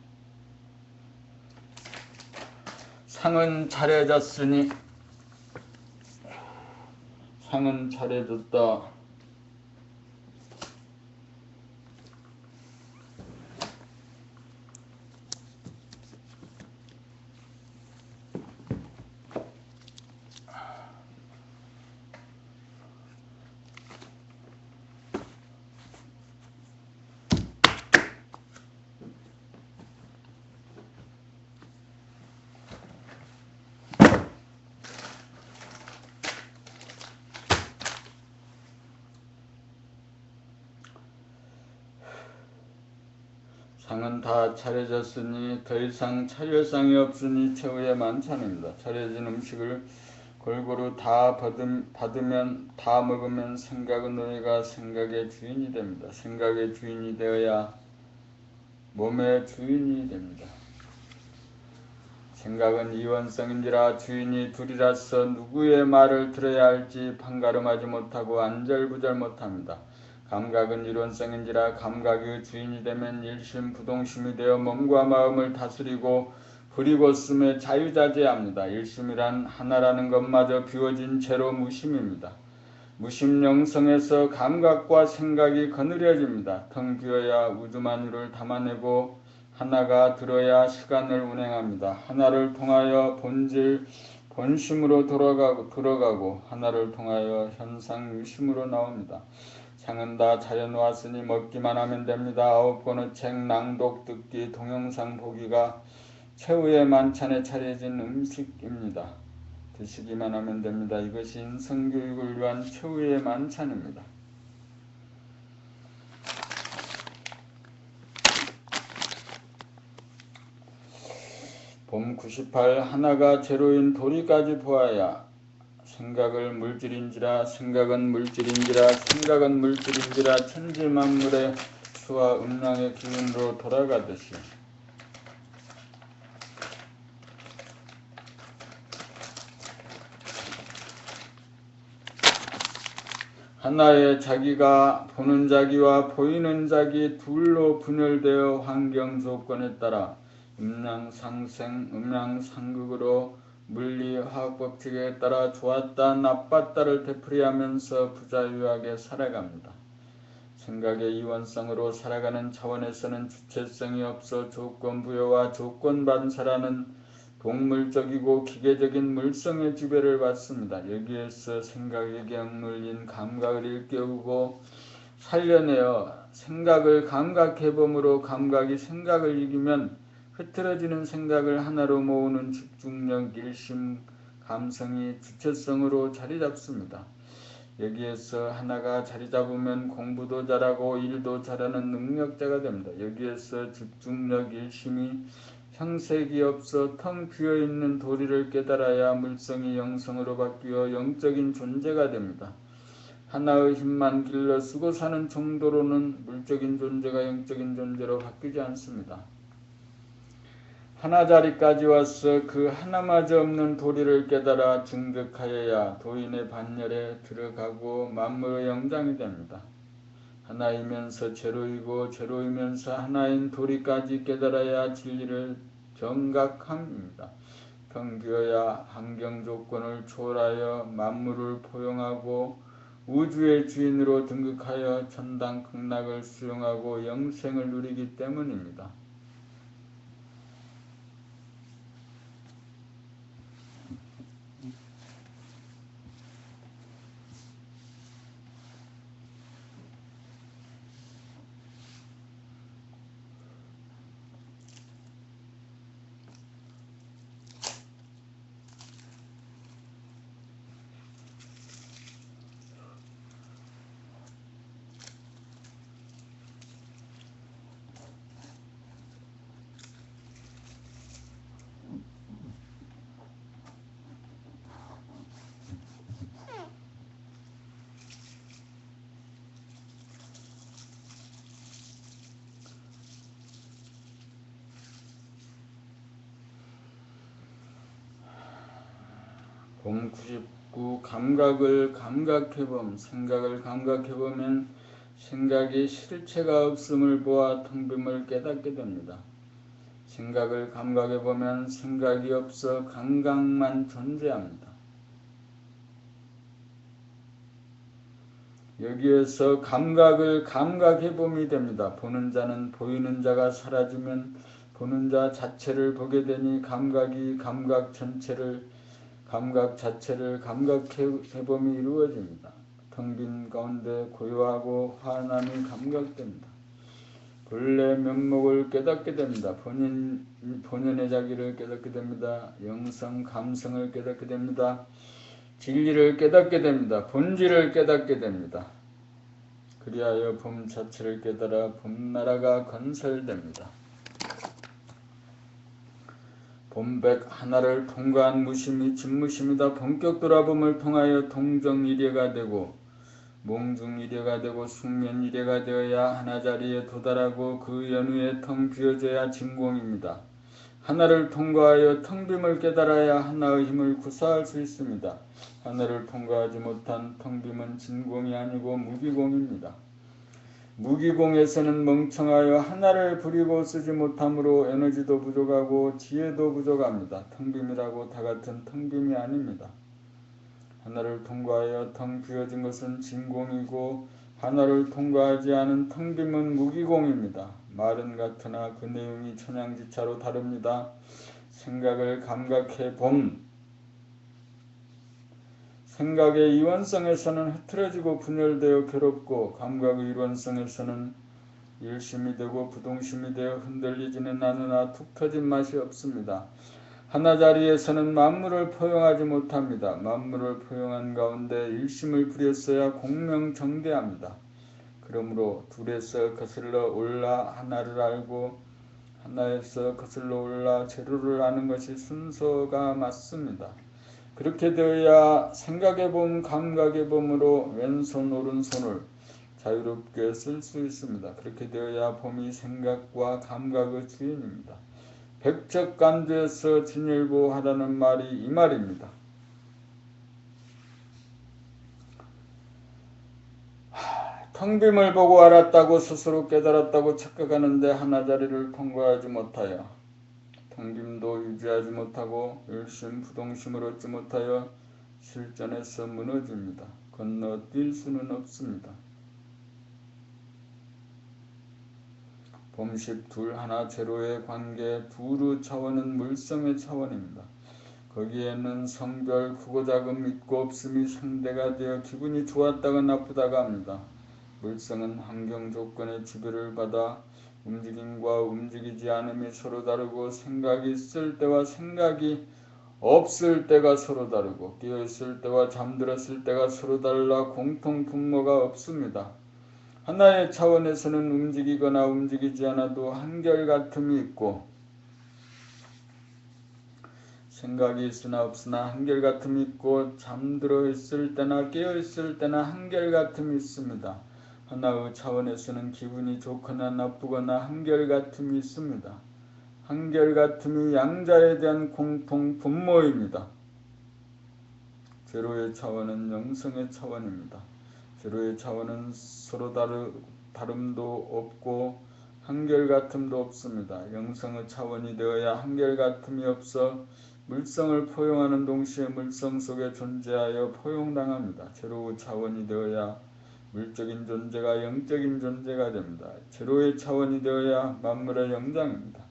상은 차려졌으니 상은 차려졌다. 상은 다 차려졌으니 더 이상 차릴 상이 없으니 최후의 만찬입니다. 차려진 음식을 골고루 다 받으면 다 먹으면 생각의 노예가 생각의 주인이 됩니다. 생각의 주인이 되어야 몸의 주인이 됩니다. 생각은 이원성인지라 주인이 둘이라서 누구의 말을 들어야 할지 판가름하지 못하고 안절부절 못합니다. 감각은 이론성인지라 감각의 주인이 되면 일심부동심이 되어 몸과 마음을 다스리고 버리고씀에 자유자재합니다. 일심이란 하나라는 것마저 비워진 채로 무심입니다. 무심영성에서 감각과 생각이 거느려집니다. 텅 비어야 우주만유를 담아내고 하나가 들어야 시간을 운행합니다. 하나를 통하여 본질, 본심으로 들어가고 하나를 통하여 현상유심으로 나옵니다. 상은 다 차려놓았으니 먹기만 하면 됩니다. 9권의 책 낭독, 듣기, 동영상 보기가 최후의 만찬에 차려진 음식입니다. 드시기만 하면 됩니다. 이것이 인성교육을 위한 최후의 만찬입니다. 봄 98 하나가 제로인 도리까지 보아야 생각을 물질인지라 생각은 물질인지라 생각은 물질인지라 천지만물의 수와 음량의 기운으로 돌아가듯이 하나의 자기가 보는 자기와 보이는 자기 둘로 분열되어 환경 조건에 따라 음양상생, 음양상극으로 물리화학법칙에 따라 좋았다 나빴다를 되풀이하면서 부자유하게 살아갑니다. 생각의 이원성으로 살아가는 차원에서는 주체성이 없어 조건부여와 조건반사라는 동물적이고 기계적인 물성의 지배를 받습니다. 여기에서 생각에게 억눌린 감각을 일깨우고 살려내어 생각을 감각해봄으로 감각이 생각을 이기면 흐트러지는 생각을 하나로 모으는 집중력, 일심, 감성이 주체성으로 자리잡습니다. 여기에서 하나가 자리잡으면 공부도 잘하고 일도 잘하는 능력자가 됩니다. 여기에서 집중력, 일심이 형색이 없어 텅 비어있는 도리를 깨달아야 물성이 영성으로 바뀌어 영적인 존재가 됩니다. 하나의 힘만 길러 쓰고 사는 정도로는 물적인 존재가 영적인 존재로 바뀌지 않습니다. 하나 자리까지 와서 그 하나마저 없는 도리를 깨달아 증득하여야 도인의 반열에 들어가고 만물의 영장이 됩니다. 하나이면서 제로이고 제로이면서 하나인 도리까지 깨달아야 진리를 정각함입니다. 텅 비어야 환경 조건을 초월하여 만물을 포용하고 우주의 주인으로 등극하여 천당 극락을 수용하고 영생을 누리기 때문입니다. 봄 99 감각을 감각해봄 생각을 감각해보면 생각이 실체가 없음을 보아 텅 빔을 깨닫게 됩니다. 생각을 감각해보면 생각이 없어 감각만 존재합니다. 여기에서 감각을 감각해봄이 됩니다. 보는 자는 보이는 자가 사라지면 보는 자 자체를 보게 되니 감각이 감각 전체를 감각 자체를 감각해봄이 이루어집니다. 텅 빈 가운데 고요하고 환함이 감각됩니다. 본래 면목을 깨닫게 됩니다. 본연의 자기를 깨닫게 됩니다. 영성, 감성을 깨닫게 됩니다. 진리를 깨닫게 됩니다. 본질을 깨닫게 됩니다. 그리하여 봄 자체를 깨달아 봄나라가 건설됩니다. 봄백 하나를 통과한 무심이 진무심이다. 본격 돌아봄을 통하여 동정이례가 되고 몽중이례가 되고 숙면이례가 되어야 하나 자리에 도달하고 그 연후에 텅 비어져야 진공입니다. 하나를 통과하여 텅 빔을 깨달아야 하나의 힘을 구사할 수 있습니다. 하나를 통과하지 못한 텅 빔은 진공이 아니고 무기공입니다. 무기공에서는 멍청하여 하나를 부리고 쓰지 못함으로 에너지도 부족하고 지혜도 부족합니다. 텅빔이라고 다 같은 텅빔이 아닙니다. 하나를 통과하여 텅 비어진 것은 진공이고 하나를 통과하지 않은 텅빔은 무기공입니다. 말은 같으나 그 내용이 천양지차로 다릅니다. 생각을 감각해 봄. 생각의 이원성에서는 흐트러지고 분열되어 괴롭고 감각의 일원성에서는 일심이 되고 부동심이 되어 흔들리지는 않으나 툭 터진 맛이 없습니다. 하나 자리에서는 만물을 포용하지 못합니다. 만물을 포용한 가운데 일심을 부렸어야 공명정대합니다. 그러므로 둘에서 거슬러 올라 하나를 알고 하나에서 거슬러 올라 제로를 아는 것이 순서가 맞습니다. 그렇게 되어야 생각의 봄, 감각의 봄으로 왼손 오른손을 자유롭게 쓸 수 있습니다. 그렇게 되어야 봄이 생각과 감각의 주인입니다. 백척간두에서 진일보하라는 말이 이 말입니다. 텅빔을 보고 알았다고 스스로 깨달았다고 착각하는데 하나자리를 통과하지 못하여 텅빔도 유지하지 못하고 일심 부동심을 얻지 못하여 실전에서 무너집니다. 건너뛸 수는 없습니다. 봄식 둘 하나 제로의 관계 둘의 차원은 물성의 차원입니다. 거기에는 성별 크고 작음 있고 없음이 상대가 되어 기분이 좋았다가 나쁘다가 합니다. 물성은 환경 조건의 지배를 받아 움직임과 움직이지 않음이 서로 다르고 생각이 있을 때와 생각이 없을 때가 서로 다르고 깨어있을 때와 잠들었을 때가 서로 달라 공통 분모가 없습니다. 하나의 차원에서는 움직이거나 움직이지 않아도 한결같음이 있고 생각이 있으나 없으나 한결같음이 있고 잠들어 있을 때나 깨어 있을 때나 한결같음이 있습니다. 하나의 차원에서는 기분이 좋거나 나쁘거나 한결같음이 있습니다. 한결같음이 양자에 대한 공통 분모입니다. 제로의 차원은 영성의 차원입니다. 제로의 차원은 서로 다름도 없고 한결같음도 없습니다. 영성의 차원이 되어야 한결같음이 없어 물성을 포용하는 동시에 물성 속에 존재하여 포용당합니다. 제로의 차원이 되어야 물적인 존재가 영적인 존재가 됩니다. 제로의 차원이 되어야 만물의 영장입니다.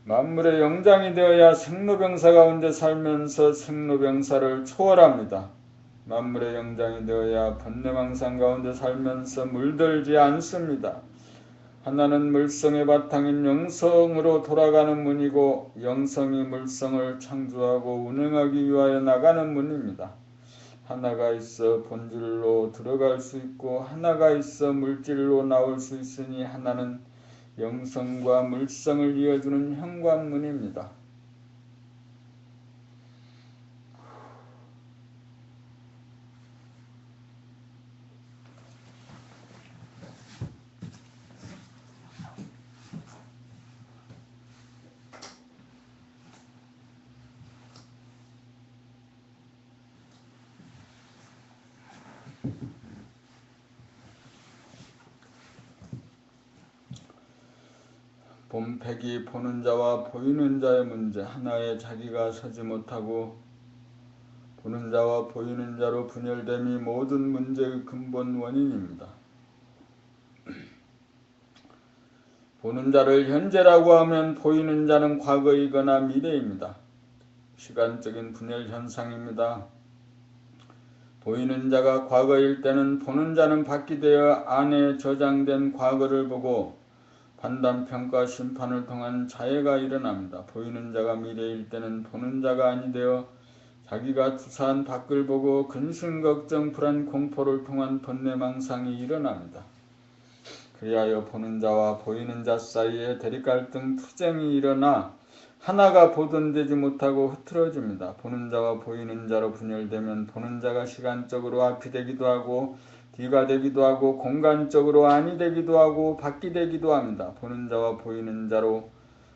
만물의 영장이 되어야 생로병사 가운데 살면서 생로병사를 초월합니다. 만물의 영장이 되어야 번뇌망상 가운데 살면서 물들지 않습니다. 하나는 물성의 바탕인 영성으로 돌아가는 문이고 영성이 물성을 창조하고 운행하기 위하여 나가는 문입니다. 하나가 있어 본질로 들어갈 수 있고 하나가 있어 물질로 나올 수 있으니 하나는 영성과 물성을 이어주는 현관문입니다. 봄팩이 보는 자와 보이는 자의 문제. 하나에 자기가 서지 못하고 보는 자와 보이는 자로 분열됨이 모든 문제의 근본 원인입니다. 보는 자를 현재라고 하면 보이는 자는 과거이거나 미래입니다. 시간적인 분열 현상입니다. 보이는 자가 과거일 때는 보는 자는 바뀌되어 안에 저장된 과거를 보고 판단, 평가, 심판을 통한 자해가 일어납니다. 보이는 자가 미래일 때는 보는 자가 아니 되어 자기가 투사한 밖을 보고 근심, 걱정, 불안, 공포를 통한 번뇌망상이 일어납니다. 그리하여 보는 자와 보이는 자 사이에 대립갈등, 투쟁이 일어나 하나가 보존되지 못하고 흐트러집니다. 보는 자와 보이는 자로 분열되면 보는 자가 시간적으로 앞이 되기도 하고 뒤가 되기도 하고 공간적으로 안이 되기도 하고 밖이 되기도 합니다. 보는 자와 보이는 자로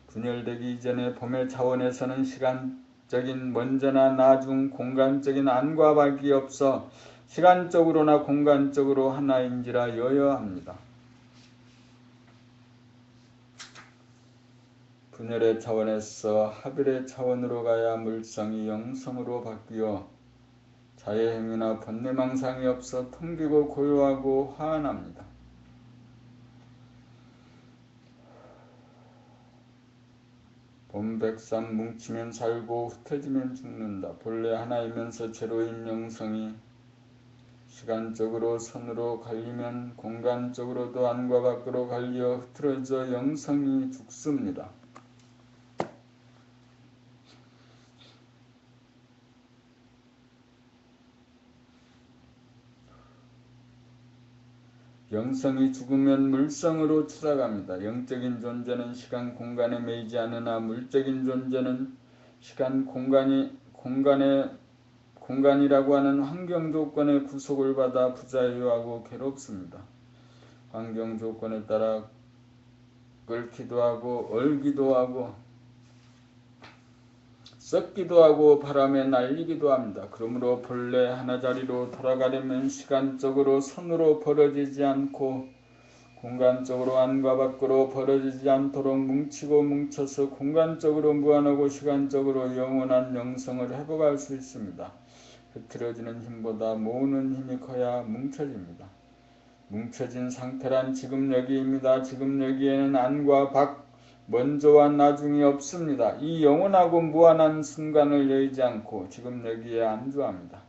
분열되기 이전에 봄의 차원에서는 시간적인 먼저나 나중, 공간적인 안과 밖이 없어 시간적으로나 공간적으로 하나인지라 여여합니다. 분열의 차원에서 합일의 차원으로 가야 물성이 영성으로 바뀌어 자의 행위나 번뇌망상이 없어 텅 비고 고요하고 화안합니다. 봄백삼 뭉치면 살고 흩어지면 죽는다. 본래 하나이면서 제로인 영성이 시간적으로 선으로 갈리면 공간적으로도 안과 밖으로 갈려 흐트러져 영성이 죽습니다. 영성이 죽으면 물성으로 추락합니다. 영적인 존재는 시간 공간에 매이지 않으나 물적인 존재는 시간 공간이라고 하는 환경 조건의 구속을 받아 부자유하고 괴롭습니다. 환경 조건에 따라 끓기도 하고 얼기도 하고 썩기도 하고 바람에 날리기도 합니다. 그러므로 본래 하나자리로 돌아가려면 시간적으로 선으로 벌어지지 않고 공간적으로 안과 밖으로 벌어지지 않도록 뭉치고 뭉쳐서 공간적으로 무한하고 시간적으로 영원한 영성을 회복할 수 있습니다. 흐트러지는 힘보다 모으는 힘이 커야 뭉쳐집니다. 뭉쳐진 상태란 지금 여기입니다. 지금 여기에는 안과 밖, 먼저와 나중이 없습니다. 이 영원하고 무한한 순간을 여의지 않고 지금 여기에 안주합니다.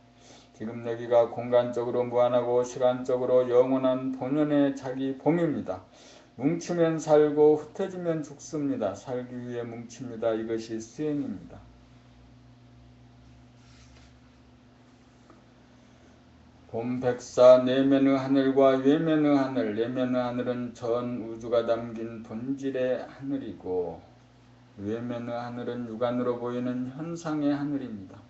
지금 여기가 공간적으로 무한하고 시간적으로 영원한 본연의 자기 봄입니다. 뭉치면 살고 흩어지면 죽습니다. 살기 위해 뭉칩니다. 이것이 수행입니다. 봄백사 내면의 하늘과 외면의 하늘. 내면의 하늘은 전 우주가 담긴 본질의 하늘이고 외면의 하늘은 육안으로 보이는 현상의 하늘입니다.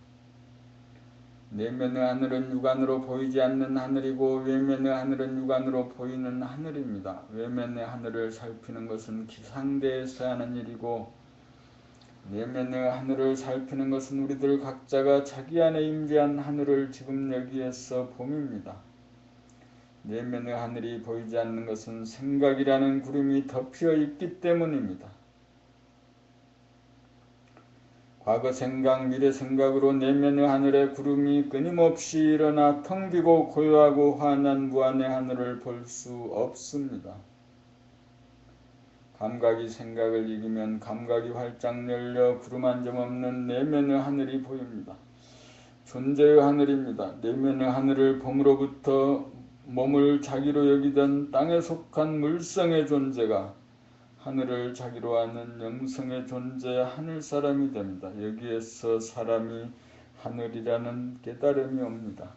내면의 하늘은 육안으로 보이지 않는 하늘이고 외면의 하늘은 육안으로 보이는 하늘입니다. 외면의 하늘을 살피는 것은 기상대에서 하는 일이고 내면의 하늘을 살피는 것은 우리들 각자가 자기 안에 임재한 하늘을 지금 여기에서 봄입니다. 내면의 하늘이 보이지 않는 것은 생각이라는 구름이 덮여 있기 때문입니다. 과거 생각, 미래 생각으로 내면의 하늘에 구름이 끊임없이 일어나 텅 비고 고요하고 환한 무한의 하늘을 볼 수 없습니다. 감각이 생각을 이기면 감각이 활짝 열려 구름 한 점 없는 내면의 하늘이 보입니다. 존재의 하늘입니다. 내면의 하늘을 봄으로부터 몸을 자기로 여기던 땅에 속한 물성의 존재가 하늘을 자기로 아는 영성의 존재 하늘사람이 됩니다. 여기에서 사람이 하늘이라는 깨달음이 옵니다.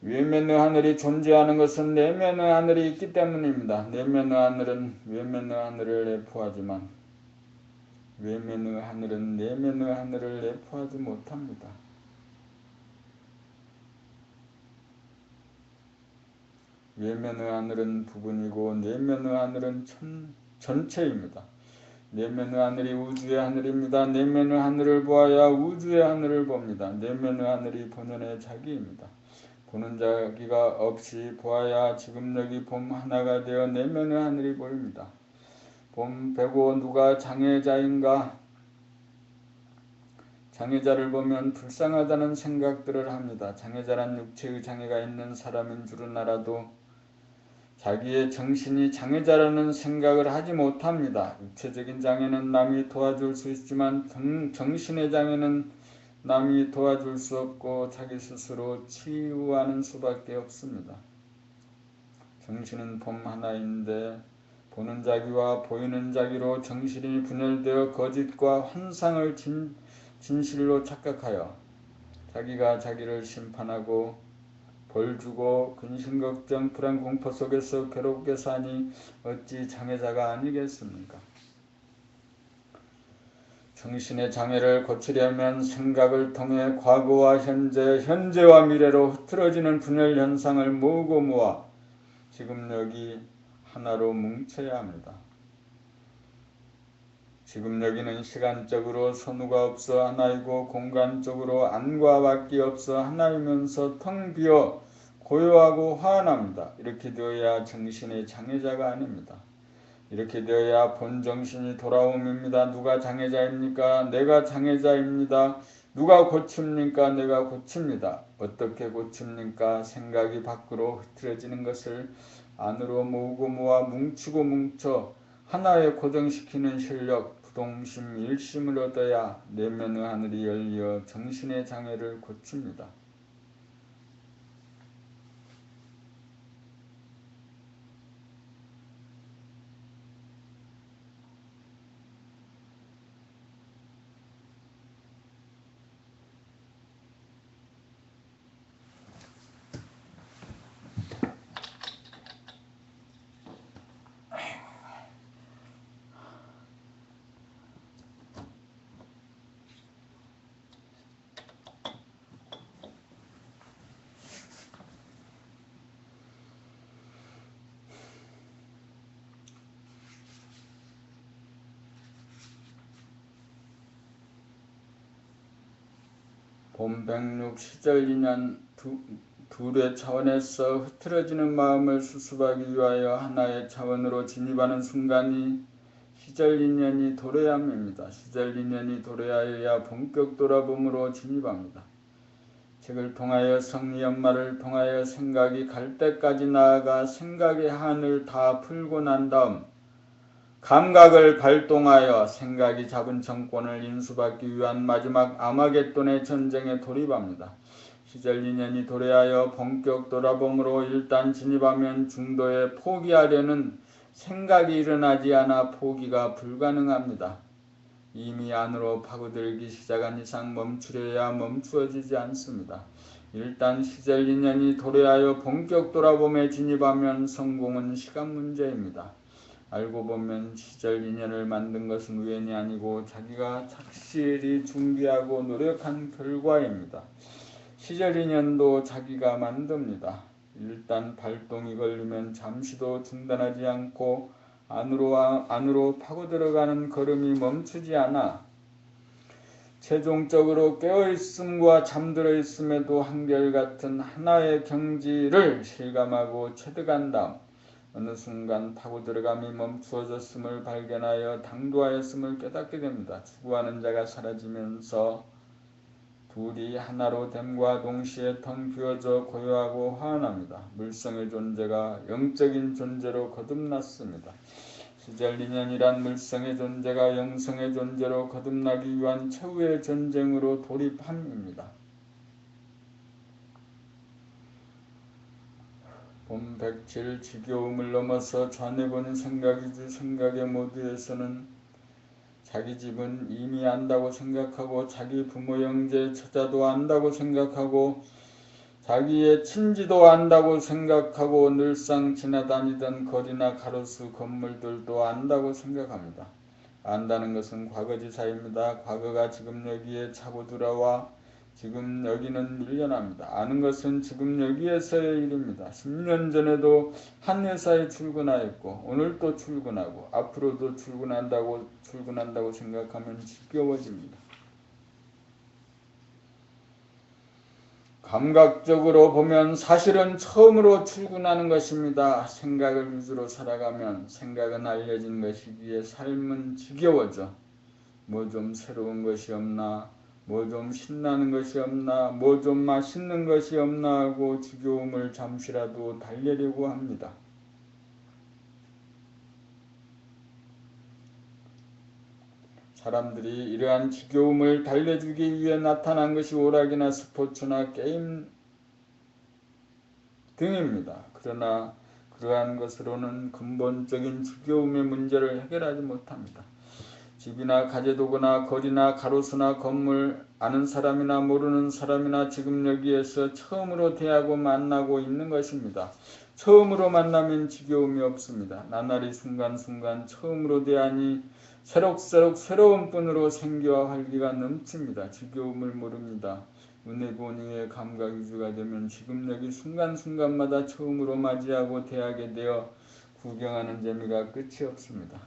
외면의 하늘이 존재하는 것은 내면의 하늘이 있기 때문입니다. 내면의 하늘은 외면의 하늘을 내포하지만 외면의 하늘은 내면의 하늘을 내포하지 못합니다. 외면의 하늘은 부분이고 내면의 하늘은 전체입니다. 내면의 하늘이 우주의 하늘입니다. 내면의 하늘을 보아야 우주의 하늘을 봅니다. 내면의 하늘이 본연의 자기입니다. 보는 자기가 없이 보아야 지금 여기 봄 하나가 되어 내면의 하늘이 보입니다. 봄 배고 누가 장애자인가? 장애자를 보면 불쌍하다는 생각들을 합니다. 장애자란 육체의 장애가 있는 사람인 줄은 알아도 자기의 정신이 장애자라는 생각을 하지 못합니다. 육체적인 장애는 남이 도와줄 수 있지만 정신의 장애는 남이 도와줄 수 없고 자기 스스로 치유하는 수밖에 없습니다. 정신은 봄 하나인데 보는 자기와 보이는 자기로 정신이 분열되어 거짓과 환상을 진실로 착각하여 자기가 자기를 심판하고 벌주고 근심걱정 불안공포 속에서 괴롭게 사니 어찌 장애자가 아니겠습니까? 정신의 장애를 고치려면 생각을 통해 과거와 현재와 미래로 흐트러지는 분열 현상을 모으고 모아 지금 여기 하나로 뭉쳐야 합니다. 지금 여기는 시간적으로 선후가 없어 하나이고 공간적으로 안과 밖이 없어 하나이면서 텅 비어 고요하고 화한합니다. 이렇게 되어야 정신의 장애자가 아닙니다. 이렇게 되어야 본정신이 돌아옴입니다. 누가 장애자입니까? 내가 장애자입니다. 누가 고칩니까? 내가 고칩니다. 어떻게 고칩니까? 생각이 밖으로 흐트러지는 것을 안으로 모으고 모아 뭉치고 뭉쳐 하나에 고정시키는 실력, 부동심, 일심을 얻어야 내면의 하늘이 열려 정신의 장애를 고칩니다. 봄백육 시절인연 둘의 차원에서 흐트러지는 마음을 수습하기 위하여 하나의 차원으로 진입하는 순간이 시절인연이 도래함입니다. 시절인연이 도래하여야 본격 돌아봄으로 진입합니다. 책을 통하여 성리연말을 통하여 생각이 갈 때까지 나아가 생각의 한을 다 풀고 난 다음 감각을 발동하여 생각이 잡은 정권을 인수받기 위한 마지막 아마겟돈의 전쟁에 돌입합니다. 시절인연이 도래하여 본격 돌아봄으로 일단 진입하면 중도에 포기하려는 생각이 일어나지 않아 포기가 불가능합니다. 이미 안으로 파고들기 시작한 이상 멈추려야 멈추어지지 않습니다. 일단 시절인연이 도래하여 본격 돌아봄에 진입하면 성공은 시간 문제입니다. 알고 보면 시절 인연을 만든 것은 우연이 아니고 자기가 착실히 준비하고 노력한 결과입니다. 시절 인연도 자기가 만듭니다. 일단 발동이 걸리면 잠시도 중단하지 않고 안으로 파고들어가는 걸음이 멈추지 않아 최종적으로 깨어있음과 잠들어 있음에도 한결같은 하나의 경지를 실감하고 체득한 다음 어느 순간 파고들어감이 멈추어졌음을 발견하여 당도하였음을 깨닫게 됩니다. 추구하는 자가 사라지면서 둘이 하나로 됨과 동시에 텅 비어져 고요하고 화한합니다. 물성의 존재가 영적인 존재로 거듭났습니다. 시절인연이란 물성의 존재가 영성의 존재로 거듭나기 위한 최후의 전쟁으로 돌입함입니다. 봄백칠 지겨움을 넘어서 좌뇌보는 생각이지 생각의 모두에서는 자기 집은 이미 안다고 생각하고 자기 부모 형제 처자도 안다고 생각하고 자기의 친지도 안다고 생각하고 늘상 지나다니던 거리나 가로수 건물들도 안다고 생각합니다. 안다는 것은 과거지사입니다. 과거가 지금 여기에 차고 들어와 지금 여기는 밀려납니다. 아는 것은 지금 여기에서의 일입니다. 10년 전에도 한 회사에 출근하였고 오늘도 출근하고 앞으로도 출근한다고 생각하면 지겨워집니다. 감각적으로 보면 사실은 처음으로 출근하는 것입니다. 생각을 위주로 살아가면 생각은 알려진 것이기에 삶은 지겨워져. 뭐 좀 새로운 것이 없나, 뭐 좀 신나는 것이 없나, 뭐 좀 맛있는 것이 없나 하고 지겨움을 잠시라도 달래려고 합니다. 사람들이 이러한 지겨움을 달래주기 위해 나타난 것이 오락이나 스포츠나 게임 등입니다. 그러나 그러한 것으로는 근본적인 지겨움의 문제를 해결하지 못합니다. 집이나 가재도구나 거리나 가로수나 건물, 아는 사람이나 모르는 사람이나 지금 여기에서 처음으로 대하고 만나고 있는 것입니다. 처음으로 만나면 지겨움이 없습니다. 나날이 순간순간 처음으로 대하니 새록새록 새로운 뿐으로 생기와 활기가 넘칩니다. 지겨움을 모릅니다. 은혜 본위의 감각 위주가 되면 지금 여기 순간순간마다 처음으로 맞이하고 대하게 되어 구경하는 재미가 끝이 없습니다.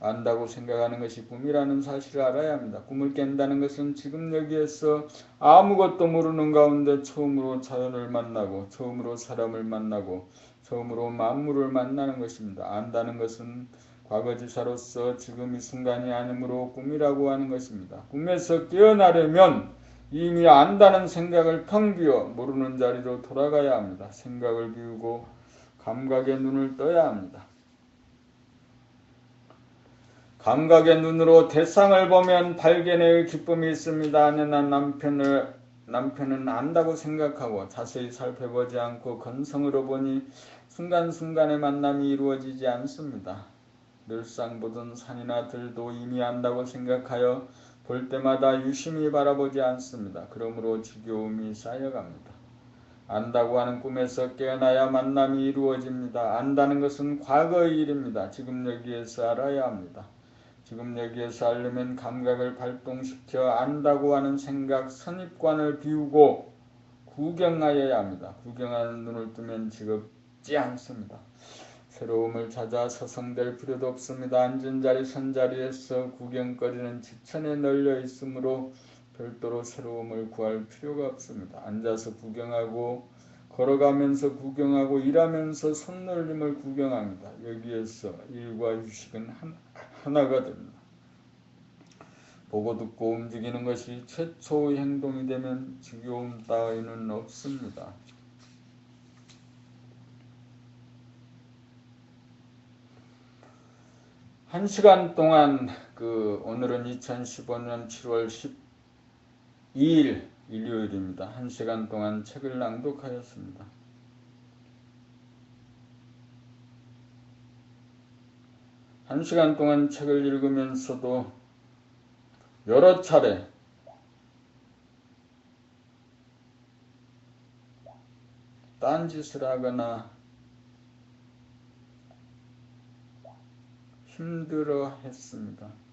안다고 생각하는 것이 꿈이라는 사실을 알아야 합니다. 꿈을 깬다는 것은 지금 여기에서 아무것도 모르는 가운데 처음으로 자연을 만나고 처음으로 사람을 만나고 처음으로 만물을 만나는 것입니다. 안다는 것은 과거지사로서 지금 이 순간이 아니므로 꿈이라고 하는 것입니다. 꿈에서 깨어나려면 이미 안다는 생각을 텅 비워 모르는 자리로 돌아가야 합니다. 생각을 비우고 감각의 눈을 떠야 합니다. 감각의 눈으로 대상을 보면 발견의 기쁨이 있습니다. 아내나 남편은 안다고 생각하고 자세히 살펴보지 않고 건성으로 보니 순간순간의 만남이 이루어지지 않습니다. 늘상 보던 산이나 들도 이미 안다고 생각하여 볼 때마다 유심히 바라보지 않습니다. 그러므로 지겨움이 쌓여갑니다. 안다고 하는 꿈에서 깨어나야 만남이 이루어집니다. 안다는 것은 과거의 일입니다. 지금 여기에서 알아야 합니다. 지금 여기에서 알려면 감각을 발동시켜 안다고 하는 생각, 선입관을 비우고 구경하여야 합니다. 구경하는 눈을 뜨면 즐겁지 않습니다. 새로움을 찾아 서성댈 필요도 없습니다. 앉은 자리 선 자리에서 구경거리는 지천에 널려 있으므로 별도로 새로움을 구할 필요가 없습니다. 앉아서 구경하고 걸어가면서 구경하고 일하면서 손놀림을 구경합니다. 여기에서 일과 휴식은 하나가 됩니다. 보고 듣고 움직이는 것이 최초의 행동이 되면 지겨움 따위는 없습니다. 한 시간 동안 오늘은 2015년 7월 12일 일요일입니다. 한 시간 동안 책을 낭독하였습니다. 한 시간 동안 책을 읽으면서도 여러 차례 딴짓을 하거나 힘들어 했습니다.